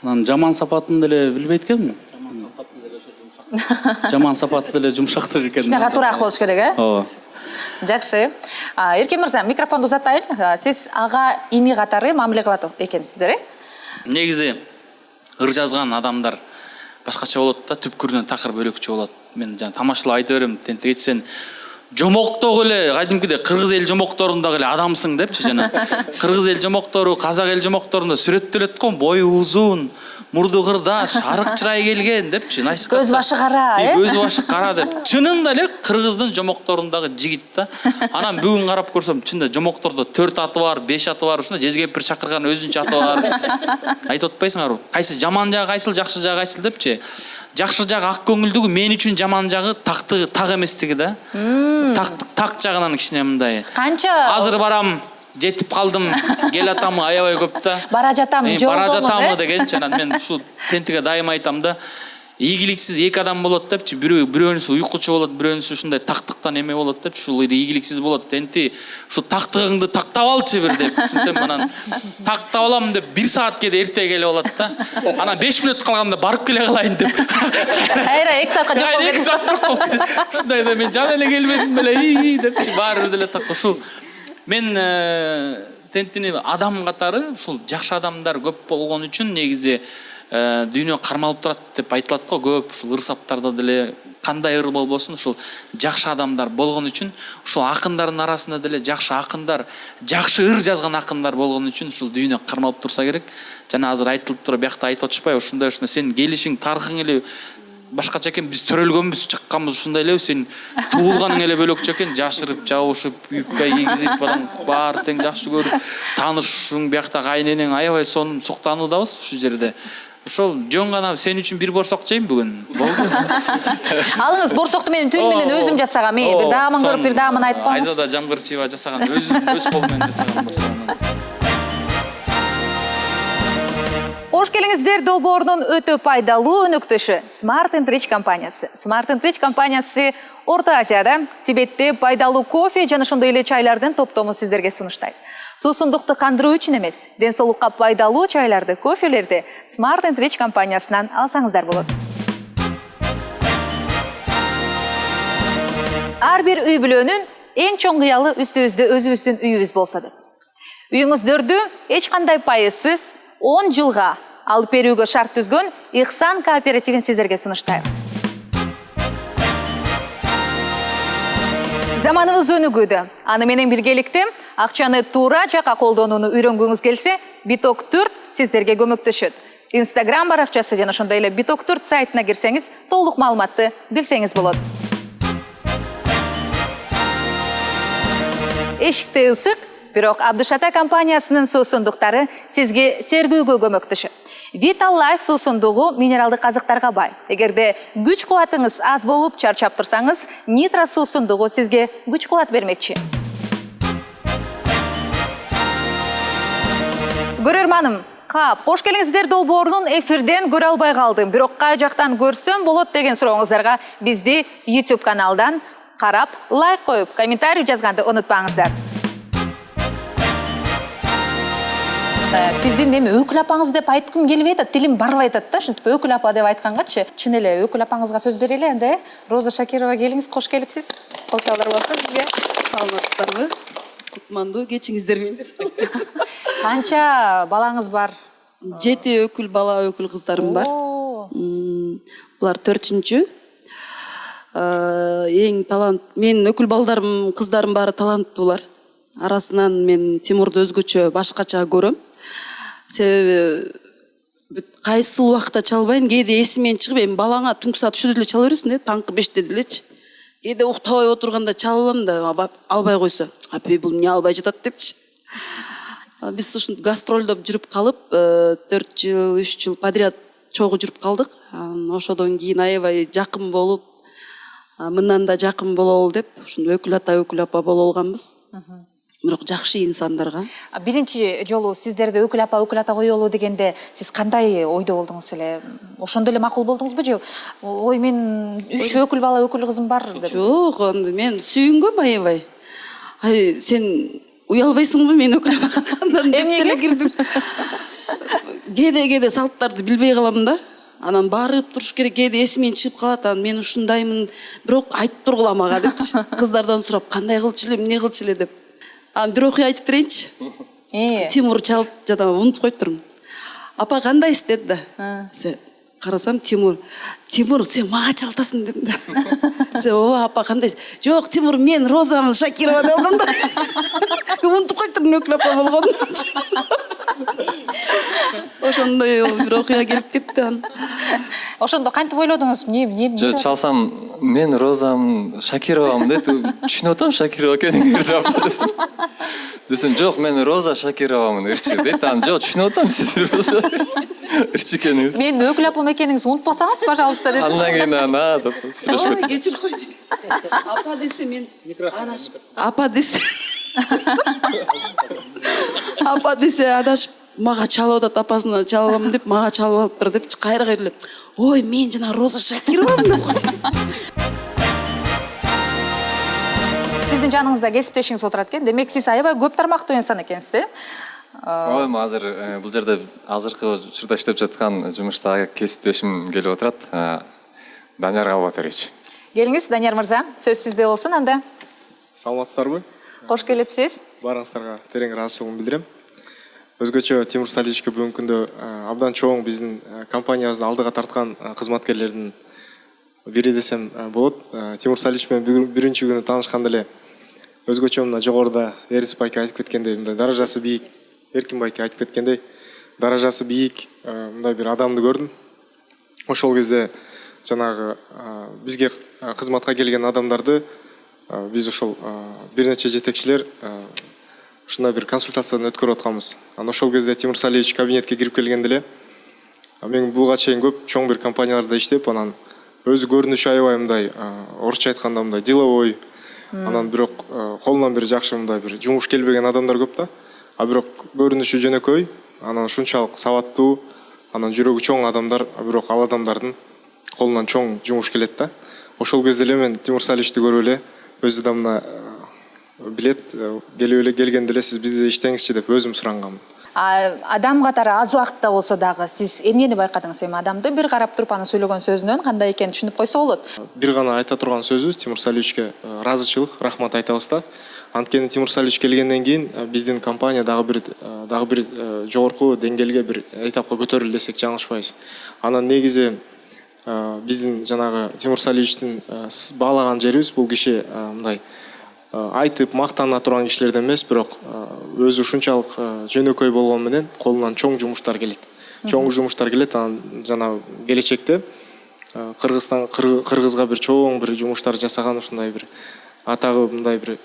Анан жаман сапатын деле билбейт экенмин. Жаман сапаты деле жумшактык экен. Кичине катуураак болуш керек, Ооба. Жакшы. Эркен мырза, микрофонду узатайын. Сиз ага ини катары мамиле кылат экенсиздер, Негизи ыр жазган адамдар башкача болот да, түпкүрүнөн такыр бөлөкчө болот. Мен жана тамашалап айта берем, тентегич сен жомоктогу эле кайдымкыдай кыргыз эл жомокторундагы эле адамсың депчи, жана кыргыз эл жомоктору, казак эл жомокторунда сүрөттөлөт го, бою узун, мурду кырдаш, арык чырай келген депчи, насихат. Көз башы кара, Көз башы кара деп. Чынында эле кыргыздын жомокторундагы жигит да. Анан бүгүн карап көрсөм, чынында жомоктордо 4 аты бар, 5 аты бар, ушунда жезкемпир чакырган өзүнчө аты бар. Айтып атпайсыңарбы? Кайсы жаман жагы кайсыл, жакшы жагы кайсыл депчи. Жакшы жагы ак көңүлдүгү, мен үчүн жаман жагы так эместиги да. Так жагынан кичине мындай. Канча? Азыр барам, жетип калдым, кел атамы аябай көп да. Бара жатам, жолдомун. Бара жатамы дегенчи, анан мен ушу тентиге дайым айтам да. ийгиликсиз эки адам болот депчи, бирөөнүсү уйкучу болот, бирөөнүсү ушундай тактыктан эме болот деп, ушул ийгиликсиз болот. Энти ушу тактыгыңды тактап алчы бир деп, ушинтип анан тактап алам деп 1 саат кээде эрте келип алат да. Анан 5 мүнөт калганда барып келе калайын деп. Кайра 2 саатка жок болуп кетти. Ушундай да мен жана эле келбедим беле депчи, баары бир деле так. Ушул мен тентине адам катары ушул жакшы адамдар көп болгон үчүн негизи дүйнө кармалып турат деп айтылат го көп. Ушул ыр-саптарда деле кандай ыр болбосун, ушул жакшы адамдар болгон үчүн, ушул акындардын арасында деле жакшы акындар, жакшы ыр жазган акындар болгон үчүн ушул дүйнө кармалып турса керек. Жана азыр айтылып тура биякта айтып атышпайбы, ушундай сен келишиң, тарыхың эле башкача экен, биз төрөлгөнбүз, чыкканбыз ушундай эле, сен туулганың эле бөлөкчө экен, жашырып, жабышып, юбка кийгизип, баары тең жакшы көрүп, таанышың биякта кайненең, аябай сонун суктануудабыз ушул жерде. Ошол жөн гана сен үчүн бир борсок жейм бүгүн. Болду. Алыңыз борсокту менин түйүн менен өзүм жасагам. Бир даамын көрүп, бир даамын айтып коюңуз. Айзада Жамгырчиева жасаган, өз кол менен жасаган борсогун. Кош келиңиздер, долбоорунун өтө пайдалуу өнөктөшү Smart & Rich компаниясы. Smart & Rich компаниясы Орто Азияда Тибетте пайдалуу кофе жана ошондой эле чайлардын топтомун сиздерге сунуштайт. Суусундукту кандыруу үчүн эмес, ден соолукка пайдалуу чайларды, кофелерди Smart & Rich компаниясынан алсаңыздар болот. Ар бир үй бүлөнүн эң чоң кыялы үстүбүздө өзүбүздүн үйүбүз болсо деп. Үйүңүздөрдү эч кандай пайызсыз 10 жылга алып берүүгө шарт түзгөн Ихсан кооперативин сиздерге сунуштайбыз. Заманыбыз өнүгүүдө. Аны менен биргеликте акчаны туура жака колдонууну үйрөнгүңүз келсе, Биток 4 сиздерге көмөктөшөт. Instagram баракчасы жана ошондой эле Биток 4 сайтына кирсеңиз, толук маалыматты билсеңиз болот. Эшикте ысык, бирок Абдышата компаниясынын суусундуктары сизге сергүүгө көмөктөшөт. Vital Life суусундугу минералдык казыктарга бай. Эгерде күч кубатыңыз аз болуп чарчап турсаңыз, Нитро суусундугу сизге күч кубат бермекчи. Көрөрманым, кап, кош келиңиздер долбоорунун эфирден көрө албай калдым. Бирок кай жактан көрсөм болот деген сурооңуздарга бизди YouTube каналдан карап, лайк коюп, комментарий жазганды унутпаңыздар. Сиздин эми өкүл апаңыз деп айткым келбей атат, тилим барбай атат да, ушинтип өкүл апа деп айткангачы. Чын эле өкүл апаңызга сөз берели энди. Роза Шакирова келиңиз, кош келипсиз. Кол чабуулар болсун сизге. Саламатсыздарбы? Кутмандуу кечиңиздер менен. Канча балаңыз бар? 7 өкүл бала, өкүл кыздарым бар. Булар 4-чү. Эң талант, менин өкүл балдарым, кыздарым баары таланттуулар. Арасынан мен Тимурду өзгөчө, башкача көрөм. Себеби кайсыл убакта чалбайм, кээде эсимен чыгып, эми балаңа түнкү саат 3-дө деле чала бересиң, таңкы 5-те делечи. Кээде уктабай отурганда чалам да, албай койсо, апай бул эмне албай жатат депчи. Биз ушинтип гастролдоп жүрүп калып, 4 жыл, 3 жыл подряд чогуу жүрүп калдык. Ошодон кийин аябай жакын болуп, мындан да жакын бололу деп, ушундай өкүл ата, өкүл апа боло алганбыз. Бирок жакшы инсандарга. Биринчи жолу сиздерди өкүл апа, өкүл ата коелу дегенде сиз кандай ойдо болдуңуз эле? Ошондой эле макул болдуңузбу же? Ой, мен 3 өкүл бала, өкүл кызым бар деп. Жок, мен сүйүнгөм аябай. Ай, сен уялбайсыңбы мен өкүл ападан деп деле кирдим. Кээде салттарды билбей калам да. Анан барып туруш керек, кээде эсимен чыгып калат, анан мен ушундаймын, бирок айтып тургула мага депчи. Кыздардан сурап, кандай кылчу эле, эмне кылчу эле деп. Анан бир окуя айтып берейинчи. Тимур чалып жатам, унутуп коюптурмун. Апа кандайсыз деди да. Карасам Тимур, сен мага чалтасың дедим да. Ооба апа кандайсыз? Жок, Тимур, мен Розамын, Шакирова деп алгам да. Унутуп коюптурмун өкүл апа болгонун. Ошондой бир окуя келип кетти анан. Ошондо кантип ойлодуңуз? Эмне? Жо чалсам, мен Розамын, Шакировамын деп, түшүнүп атам Шакирова экенин. Десем, жок, мен Роза Шакировамын, ырчы дейт. Анан жок, түшүнүп атам сиз Роза. Ырчы экениңиз. Мен өкүл апам экениңизди унутпасаңыз, пожалуйста деп. Андан кийин деп сүйлөшүп. Кечир койчу. Апа десе мен адашып. Апа десе адашып мага чалып атат, апасына чалам деп мага чалып алыптыр деп кайра элеп ой мен жана Роза Шакировамын деп Сиздин жаныңызда кесиптешиңиз отурат экен. Демек сиз аябай көп тармактуу инсан экенсиз, э? Ой, азыр бул жерде азыркы учурда иштеп жаткан жумуштагы кесиптешим келип отурат. Данияр Албаторович. Келиңиз, Данияр мырза, сөз сизде болсун анда. Саламатсыздарбы? Кош келипсиз. Баарыңыздарга терең ыраазычылыгымды билдирем. Өзгөчө Тимур Саличке бүгүнкү күндө абдан чоң биздин компаниябызды алдыга тарткан кызматкерлердин бири десем болот. Тимур Салич менен биринчи күнү таанышканда эле өзгөчө мына жогоруда Эрис байке айтып кеткендей, мындай даражасы бийик, Эркин байке айтып кеткендей, даражасы бийик мындай бир адамды көрдүм. Ошол кезде жанагы бизге кызматка келген адамдарды биз ошол бир нече жетекчилер ушундай бир консультациядан өткөрүп атканбыз. Анан ошол кезде Тимур Салич кабинетке кирип келгенде эле мен буга чейин көп чоң бир компанияларда иштеп, анан өзү көрүнүшү аябай мындай орусча айтканда мындай деловой, анан бирок колунан бир жакшы мындай бир жумуш келбеген адамдар көп да. А бирок көрүнүшү жөнөкөй, анан ушунчалык сабаттуу, анан жүрөгү чоң адамдар, бирок ал адамдардын колунан чоң жумуш келет да. Ошол кезде эле мен Тимур Саличти көрүп эле өзү да мына билет келгенде эле сиз бизде иштеңизчи деп өзүм суранганмын. Адам катары аз убакытта болсо дагы сиз эмнени байкадыңыз? Эми адамды бир карап туруп анын сөйлөгөн сөзүнөн кандай экенин түшүнүп койсо болот. Бир гана айта турган сөзүбүз Тимур Саличке ыраазычылык, рахмат айтабыз да. Анткени Тимур Салич келгенден кийин биздин компания дагы бир жогорку деңгээлге бир этапка көтөрүлдү десек жаңылышпайбыз. Анан негизи биздин жанагы Тимур Саличтин баалаган жерибиз бул киши мындай айтып мактана турган кишилерден эмес, бирок өзү ушунчалык жөнөкөй болгон менен колунан чоң жумуштар келет. Чоң жумуштар келет, анан жана келечекте Кыргызга бир чоң бир жумуштар жасаган ушундай бир атагы мындай бир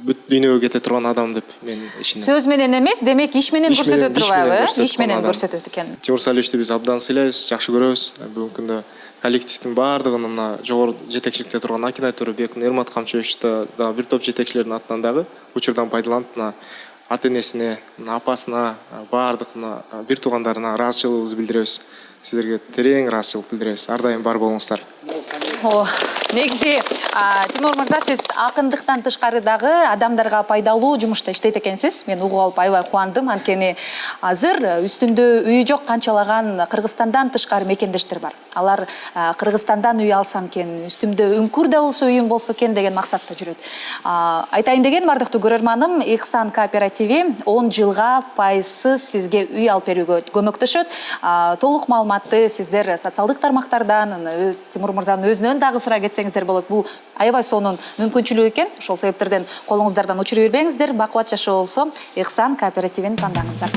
бүт дүйнөгө кете турган адам деп мен ишенем. Сөз менен эмес, демек иш менен көрсөтөт турбайбы? Иш менен көрсөтөт экен. Тимур Саличти биз абдан сыйлайбыз, жакшы көрөбүз. Бүгүнкү күндө коллективдин баардыгын мына жогору жетекчиликте турган Акинай Төрөбеков, Эрмат Камчыбекович да бир топ жетекчилердин атынан дагы учурдан пайдаланып мына ата энесине, апасына, баардык мына бир туугандарына ыраазычылыгыбызды билдиребиз. Сиздерге терең ыраазычылык билдиребиз. Ар дайым бар болуңуздар. Негизи Тимур мырза, сиз акындыктан тышкары дагы адамдарга пайдалуу жумушта иштейт экенсиз. Мен угуп алып аябай кубандым. Анткени азыр үстүндө үйү жок канчалаган Кыргызстандан тышкары мекендештер бар. Алар Кыргызстандан үй алсам экен, үстүмдө үңкүр да болсо үйүм болсо экен деген максатта жүрөт. Айтайын деген бардыктуу көрөрманым, Ихсан кооперативи 10 жылга пайызсыз сизге үй алып берүүгө көмөктөшөт. Толук маалыматты сиздер социалдык тармактардан, Тимур мырзанын өзүнөн дагы сурай кетсеңиздер болот. Бул аябай сонун мүмкүнчүлүк экен. Ошол себептерден колуңуздардан учур бербеңиздер. Бакубат жашоо болсо Ихсан кооперативин тандаңыздар.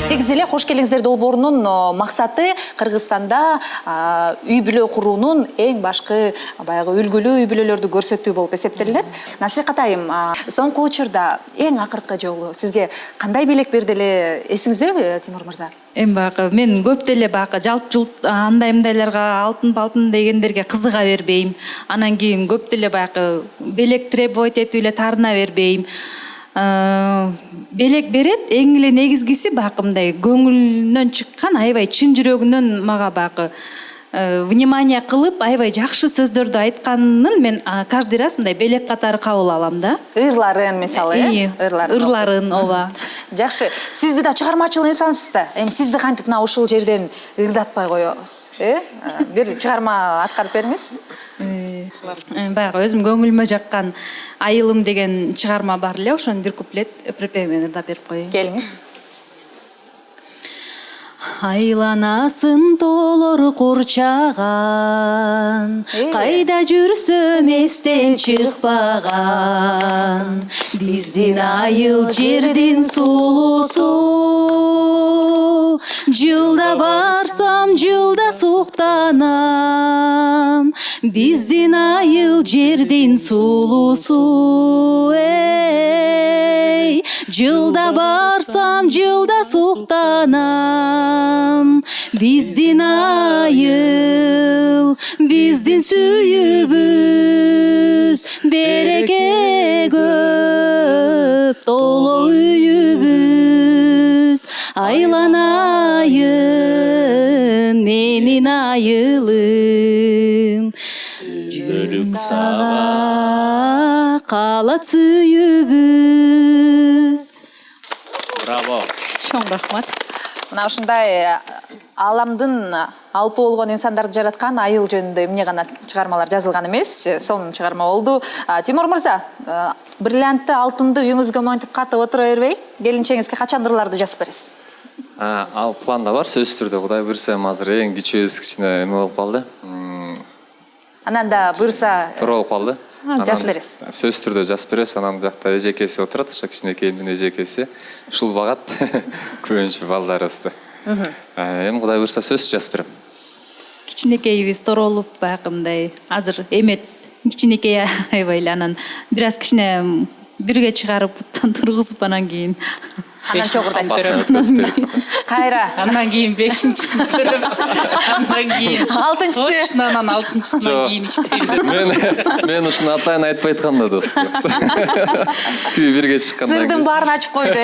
Негизи эле кош келиңиздер долбоорунун максаты Кыргызстанда үй бүлө куруунун эң башкы баягы үлгүлүү үй бүлөлөрдү көрсөтүү болуп эсептелет. Насихат айым, соңку учурда эң акыркы жолу сизге кандай белек берди эле эсиңиздеби, Тимур мырза? Эми баягы мен көп деле баягы жалп жулт андай мындайларга алтын дегендерге кызыга бербейм. Анан кийин көп деле баягы белек требовать этип эле тарына бербейм. Белек берет, эң эле негизгиси баягы мындай көңүлүнөн чыккан, аябай чын жүрөгүнөн мага баягы внимание кылып, аябай жакшы сөздөрдү айтканын мен каждый раз мындай белек катары кабыл алам да. Ырларын мисалы, ырларын, ооба. Жакшы. Сизди да чыгармачыл инсансыз да. Эми сизди кантип мына ушул жерден ырдатпай коебуз, Бир чыгарма аткарып бериңиз. Баягы өзүм көңүлүмө жаккан Айылым деген чыгарма бар эле, ошонун бир куплет припевмен ырдап берип коеюн. Келиңиз. Айланасын толор курчаган, кайда жүрсөм эстен чыкпаган, биздин айыл жердин сулусу, жылда барсам жылда суктанам, биздин айыл жердин сулусу, жылда барсам жылда суктанам, биздин айыл, биздин сүйүүбүз берекегө. толо үйүбүз, айланайын менин айылым. Жүрүм сага калат сүйүбүз. Браво. Чоң рахмат. Мына ушундай ааламдын алпы болгон инсандарды жараткан айыл жөнүндө эмне гана чыгармалар жазылган эмес, сонун чыгарма болду. Тимур мырза, бриллиантты алтынды үйүңүзгө монтип катып отура бербей, келинчеңизге качан ырларды жазып бересиз? Ал планда бар, сөзсүз түрдө Кудай буйрса азыр эң кичүүбүз кичине эме болуп калды. Анан да буйрса Туура болуп калды. жазып бересиз. Сөзсүз түрдө жазып бересиз, анан биякта эжекеси отурат, ошо кичинекейинин эжекеси. Ушул багат көбүнчө балдарыбызды. Эми Кудай буйрса сөзсүз жазып берем. Кичинекейибиз торолуп баягымдай азыр эмет кичинекей аябай анан бир аз кичине бирге чыгарып буттан тургузуп анан кийин Анан чогуртайсыз. Кайра. Андан кийин 5-син төрөп, андан кийин 6-сы. точно анан 6-сынан кийин иштейм деп. Мен ушуну атайын айтпай айткам да дос. Күй бирге чыккандан Сырдын баарын ачып койду,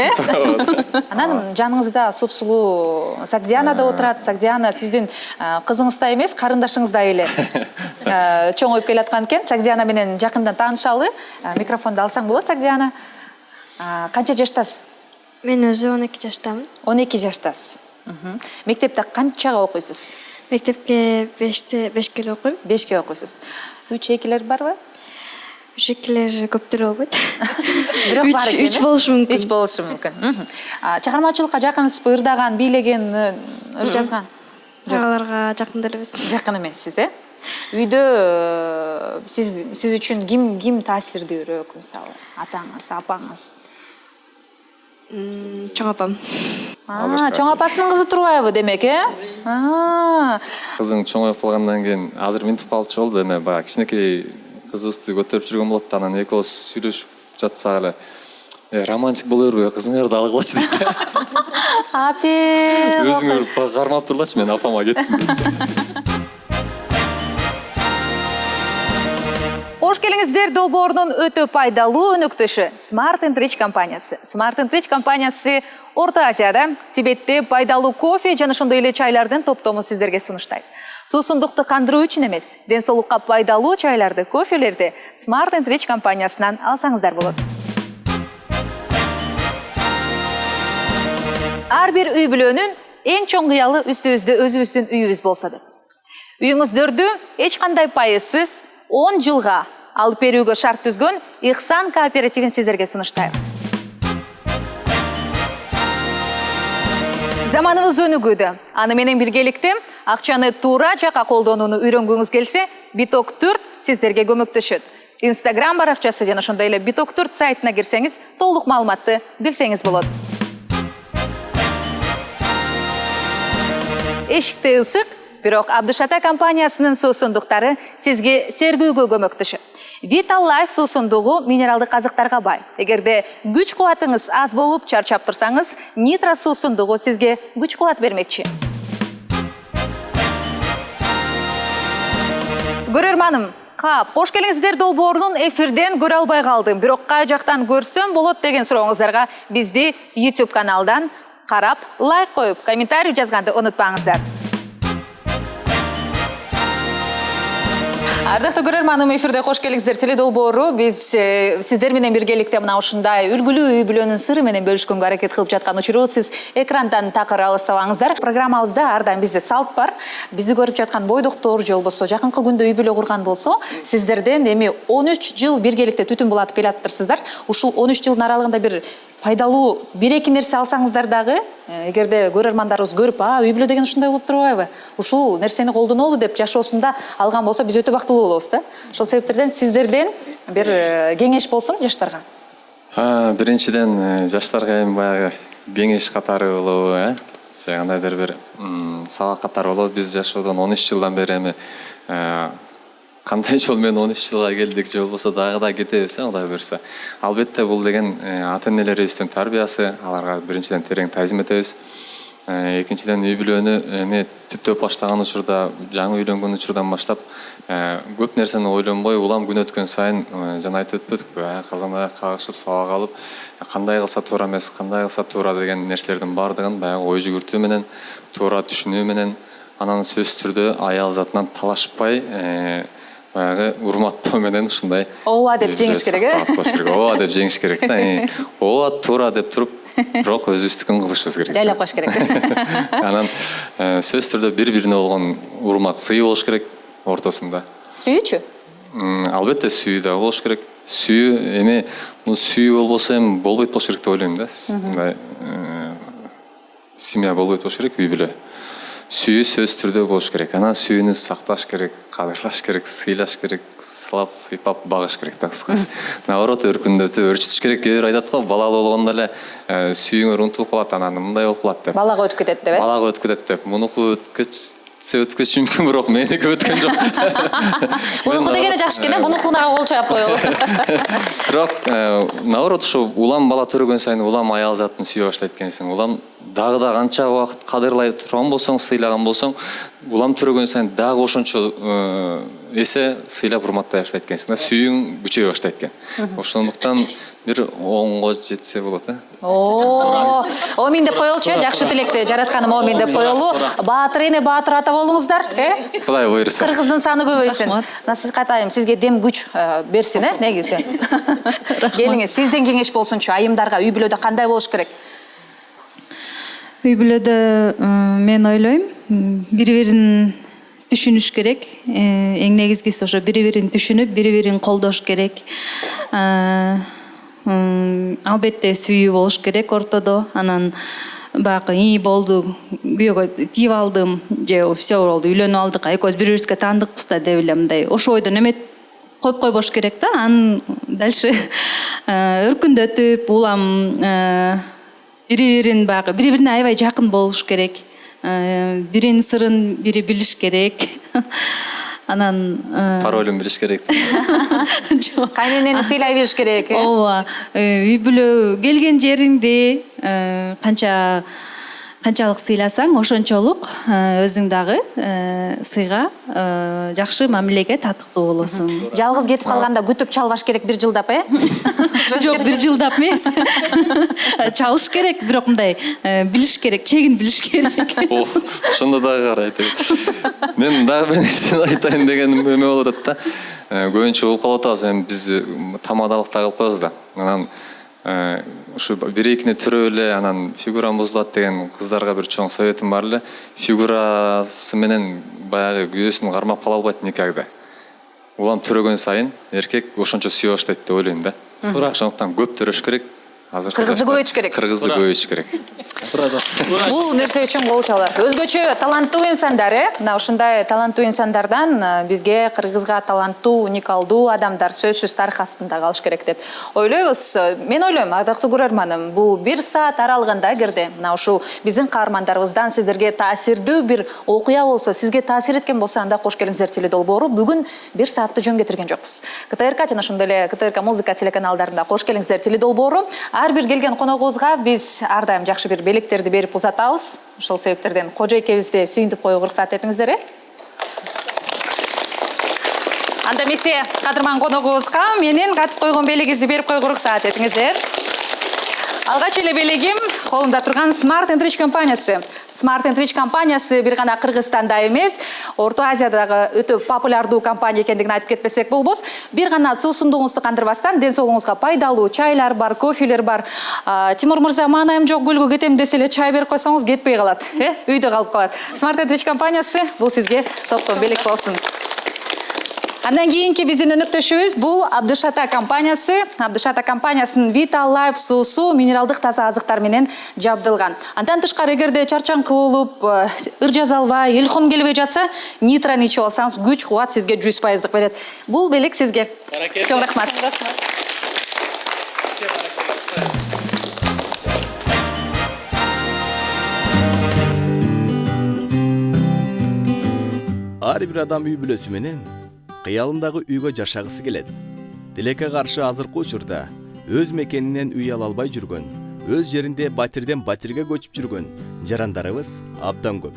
Анан жаныңызда супсулуу Сагдиана да отурат. Сагдиана сиздин кызыңыздай эмес, карындашыңыздай эле чоңоюп келаткан экен. Сагдиана менен жакындан таанышалы. Микрофонду алсаң болот, Сагдиана. Канча жаштасыз? Мен өзү 12 жаштамын. 12 жаштасыз. Мектепте канчага окуйсуз? Мектепке 5 келе окуйм. 5ке окуйсуз. 3-2-лер барбы? 3-2-лер көптөр болбойт. Бирок бар экен. 3 болушу мүмкүн. 3 болушу мүмкүн. Чыгармачылыкка жакынсызбы, ырдаган, бийлеген, ыр жазган? Аларга жакын деле эмес. Жакын эмессиз, Үйдө сиз үчүн ким таасирдүүрөөк, мисалы, атаңыз, апаңыз? Чоң апам. Чоң апасынын кызы турбайбы демек, Кызың чоңоюп калгандан кийин азыр минтип калчу болду, эме баягы кичинекей кызыбызды көтөрүп жүргөн болот да, анан экөөбүз сүйлөшүп жатсак эле романтик боло бербей кызыңарды алгылачы дейт. Апе. Өзүңөр кармап турлачы, мен апама кеттим. Кош келиңиздер долбоорунун өтө пайдалуу өнөктөшү Smart & Rich компаниясы. Smart & Rich компаниясы Орто Азияда Тибетте пайдалуу кофе жана ошондой эле чайлардын топтомун сиздерге сунуштайт. Суусундукту кандыруу үчүн эмес, ден соолукка пайдалуу чайларды, кофелерди Smart & Rich компаниясынан алсаңыздар болот. Ар бир үй бүлөнүн эң чоң кыялы үстүбүздө өзүбүздүн үйүбүз болсо деп. Үйүңүздөрдү эч кандай пайысыз 10 жылга алып берүүгө шарт түзгөн Ихсан кооперативин сиздерге сунуштайбыз. Заманыбыз өнүгүүдө. Аны менен биргеликте акчаны туура жака колдонууну үйрөнгүңүз келсе, Биток 4 сиздерге көмөктөшөт. Instagram баракчасы жана ошондой эле Биток 4 сайтына кирсеңиз, толук маалыматты билсеңиз болот. Эшикте ысык, бирок Абдышата компаниясынын суусундуктары сизге сергүүгө көмөктөшөт. Vital Life суусундугу минералдык казыктарга бай. Эгерде күч кубатыңыз аз болуп чарчап турсаңыз, Нитро суусундугу сизге күч кубат бермекчи. Көрөрманым, кош келиңиздер долбоорунун эфирден көрө албай калдым, бирок кай жактан көрсөм болот деген сурооңуздарга бизди YouTube каналдан карап, лайк коюп, комментарий жазганды унутпаңыздар. Ардактуу көрөрманым, эфирде кош келиңиздер теледолбоору. Биз сиздер менен биргеликте мына ушундай үлгүлүү үй бүлөнүн сыры менен бөлүшкөнгө аракет кылып жаткан учуру сиз экрандан такыр алыстабаңыздар. Программабызда ар дайым бизде салт бар. Бизди көрүп жаткан бойдоктор же болбосо жакынкы күндө үй бүлө курган болсо, сиздерден эми 13 жыл биргеликте түтүн булатып келатырсыздар. Ушул 13 жылдын аралыгында бир пайдалуу бир-эки нерсе алсаңыздар дагы, эгерде көрөрмандарыбыз көрүп, үй бүлө деген ушундай болуп турбайбы? Ушул нерсени колдонолу деп жашоосунда алган болсо, биз өтө бактылуу болобуз да. Ошол себептерден сиздерден бир кеңеш болсун жаштарга. Биринчиден жаштарга эми баягы кеңеш катары болобу, же кандайдыр бир сабак катары болобу. Биз жашоодон 13 жылдан бери эми кандай жол менен 13 жылга келдик, же болбосо дагы да кетебиз, Кудай буйрса. Албетте бул деген ата энелерибиздин тарбиясы, аларга биринчиден терең таазим этебиз. Экинчиден үй бүлөнү эме түптөп баштаган учурда, жаңы үйлөнгөн учурдан баштап көп нерсени ойлонбой, улам күн өткөн сайын жана айтып өтпөдүкпү, казан аяк кагышып, сабак алып, кандай кылса туура эмес, кандай кылса туура деген нерселердин баардыгын баягы ой жүгүртүү менен, туура түшүнүү менен, анан сөзсүз түрдө аял затынан талашпай, баягы урматтоо менен ушундай ооба деп жеңиш керек, ооба деп жеңиш керек да. Ооба туура деп туруп, бирок өзүбүздүкүн кылышыбыз керек. жайлап коюш керек. Анан сөзсүз түрдө бири-бирине болгон урмат, сый болуш керек ортосунда. Сүйүүчү? Албетте сүйүү да болуш керек. Сүйүү эми бул сүйүү болбосо эми болбойт болуш керек деп ойлойм да. Мындай семья болбойт болуш керек, үй бүлө. Сүйүү сөз түрдө болуш керек. Анан сүйүүнү сакташ керек, кадырлаш керек, сыйлаш керек, сылап, сыйпап багыш керек да кыскасы. Наоборот, өркүндөтүп, өрчүтүш керек. Кээ бир айтат го, балалуу болгондо эле сүйүүңөр унутулуп калат, анан мындай болуп калат деп. Балага өтүп кетет деп, Балага өтүп кетет деп. Мунуку өткөчү мүмкүн, бирок меники өткөн жок. Мунуку дегени жакшы экен, мунукуна кол чаап коелу. Бирок наоборот, ушу улам бала төрөгөн сайын улам аял затын сүйө баштайт экенсиң. Улам дагы да канча убакыт кадырлай турган болсоң, сыйлаган болсоң, улам төрөгөн сайын дагы ошончо эсе сыйлап урматтай баштайт экенсиң да. Сүйүүң күчөй баштайт экен. Ошондуктан бир 10го жетсе болот, Омин деп коелучу, жакшы тилекти жаратканым омин деп коелу. Баатыр эне, баатыр ата болуңуздар, Кудай буйруса. Кыргыздын саны көбөйсүн. Насихат айым сизге дем күч берсин, негизи. Келиңиз, сизден кеңеш болсунчу, айымдарга үй бүлөдө кандай болуш керек? Үй бүлөдө мен ойлойм, бири-бирин түшүнүш керек. Эң негизгиси ошо бири-бирин түшүнүп, бири-бирин колдош керек. Албетте сүйүү болуш керек ортодо. Анан баягы болду, күйөөгө тийип алдым, же все болду, үйлөнүп алдык, экөөбүз бири-бирибизге таандыкпыз да деп эле мындай ошо ойдон эметип коюп койбош керек да. Анан дальше өркүндөтүп, улам бири-бирин баягы бири-бирине аябай жакын болуш керек. Биринин сырын бири билиш керек. Анан паролун билиш керек. Кайненени сыйлай билиш керек, Ооба. Үй бүлө келген жериңди канчалык сыйласаң, ошончолук өзүң дагы сыйга, жакшы мамилеге татыктуу болосуң. Жалгыз кетип калганда күтүп чалбаш керек бир жылдап, Жок, бир жылдап эмес. Чалыш керек, бирок мындай билиш керек, чегин билиш керек. Ошондо дагы карайт. Мен дагы бир нерсени айтайын дегеним эме болуп атат да. Көбүнчө угуп калып атабыз, эми биз тамадалыкта кылып коебуз да. Анан ушу бир-экини төрөп эле анан фигурам бузулат деген кыздарга бир чоң советим бар эле. Фигурасы менен баягы күйөөсүн кармап кала албайт никогда. Улам төрөгөн сайын эркек ошончо сүйө баштайт деп ойлойм да. Ошондуктан көп төрөш керек. Кыргызды көбөйтүш керек. Кыргызды көбөйтүш керек. Бул нерсе үчүн кол чалар. Өзгөчө таланттуу инсандар, мына ушундай таланттуу инсандардан бизге кыргызга таланттуу, уникалдуу адамдар сөзсүз тарых астында калыш керек деп ойлойбуз. Мен ойлойм, ардактуу көрөрманым, бул 1 саат аралыгында эгерде мына ушул биздин каармандарыбыздан сиздерге таасирдүү бир окуя болсо, сизге таасир эткен болсо, анда кош келиңиздер теледолбоору бүгүн 1 саатты жөн кетирген жокпуз. КТРК жана ошондой эле КТРК музыка телеканалдарында кош келиңиздер теледолбоору. Ар бир келген коногубузга биз ар дайым жакшы бир белектерди берип узатабыз. Ошол себептерден кожо экебизди сүйүнтүп коюуга уруксат этиңиздер, Анда эмесе кадырман коногубузга менин катып койгон белегибизди берип коюуга уруксат этиңиздер. Алгач эле белегим колумда турган Smart & Rich компаниясы. Smart & Rich компаниясы бир гана Кыргызстанда эмес, Орто Азиядагы өтө популярдуу компания экендигин айтып кетпесек болбос. Бир гана суусундугуңузду кандырбастан ден соолугуңузга пайдалуу чайлар бар, кофелер бар. Тимур мырза, маанайым жок, көлгө кетем десе эле чай берип койсоңуз кетпей калат, үйдө калып калат. Smart & Rich компаниясы бул сизге топтон белек болсун. Андан кийинки биздин өнөктөшүбүз бул Абдышата компаниясы. Абдышата компаниясынын Vital Life суусу минералдык таза азыктар менен жабдылган. Андан тышкары эгерде чарчаңкы болуп, ыр жаза албай, илхом келбей жатса, нитраны ичип алсаңыз, күч кубат сизге 100% берет. Бул белек сизге. Чоң рахмат. Ар бир адам үй бүлөсү менен кыялындагы үйгө жашагысы келет. Тилекке каршы азыркы учурда өз мекенинен үй ала албай жүргөн өз жеринде батирден батирге көчүп жүргөн жарандарыбыз абдан көп.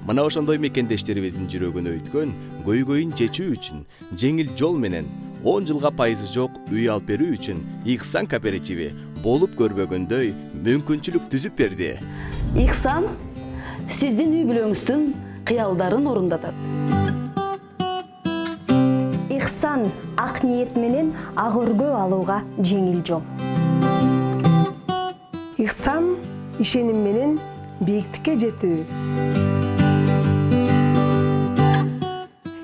Мына ошондой мекендештерибиздин жүрөгүн өйткөн көйгөйүн чечүү үчүн жеңил жол менен 10 жылга пайызы жок үй алып берүү үчүн Ихсан кооперативи болуп көрбөгөндөй мүмкүнчүлүк түзүп берди. Ихсан сиздин үй бүлөңүздүн кыялдарын орундатат. Ихсан ак ниет менен ак өргө алууга жеңил жол. Ихсан ишеним менен бийиктикке жетүү.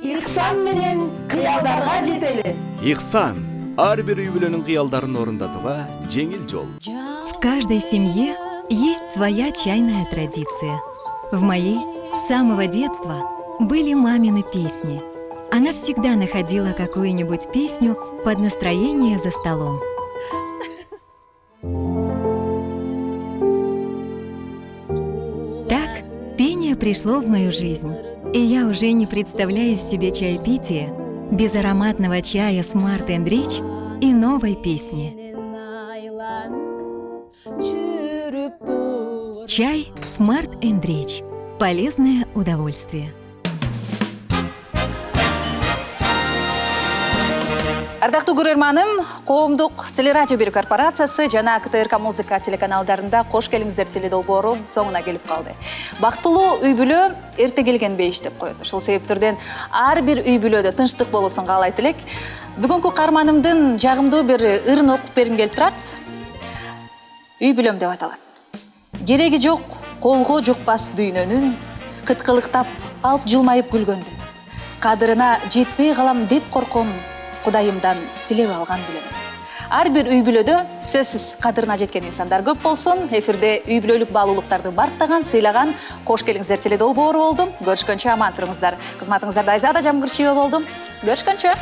Ихсан менен кыялдарга жетели. Ихсан ар бир үй бүлөнүн кыялдарын орундатууга жеңил жол. В каждой семье есть своя чайная традиция. В моей с самого детства были мамины песни. Она всегда находила какую-нибудь песню под настроение за столом. Так пение пришло в мою жизнь, и я уже не представляю себе чаепитие без ароматного чая Smart & Rich и новой песни. Чай Smart & Rich. Полезное удовольствие. Ардактуу көрөрманым, коомдук телерадио бир корпорациясы жана КТРК музыка телеканалдарында кош келиңиздер теледолбоору соңуна келип калды. Бактылуу үй бүлө эрте келген бейиш деп коет. Ошол себептерден ар бир үй бүлөдө тынчтык болуусун каалайт элек. Бүгүнкү каарманымдын жагымдуу бир ырын окуп бергим келип турат. Үй бүлөм деп аталат. Кереги жок колго жукпас дүйнөнүн, кыткылыктап алып жылмайып күлгөндүн. Кадырына жетпей калам деп корком, Кудайымдан тилеп алган билем. Ар бир үй бүлөдө сөзсүз кадырына жеткен инсандар көп болсун. Эфирде үй бүлөлүк баалуулуктарды бартаган, сыйлаган кош келиңиздер теледолбоору болду. Көрүшкөнчө аман туруңуздар. Кызматыңыздарда Айзада Жамгырчиева болдум. Көрүшкөнчө.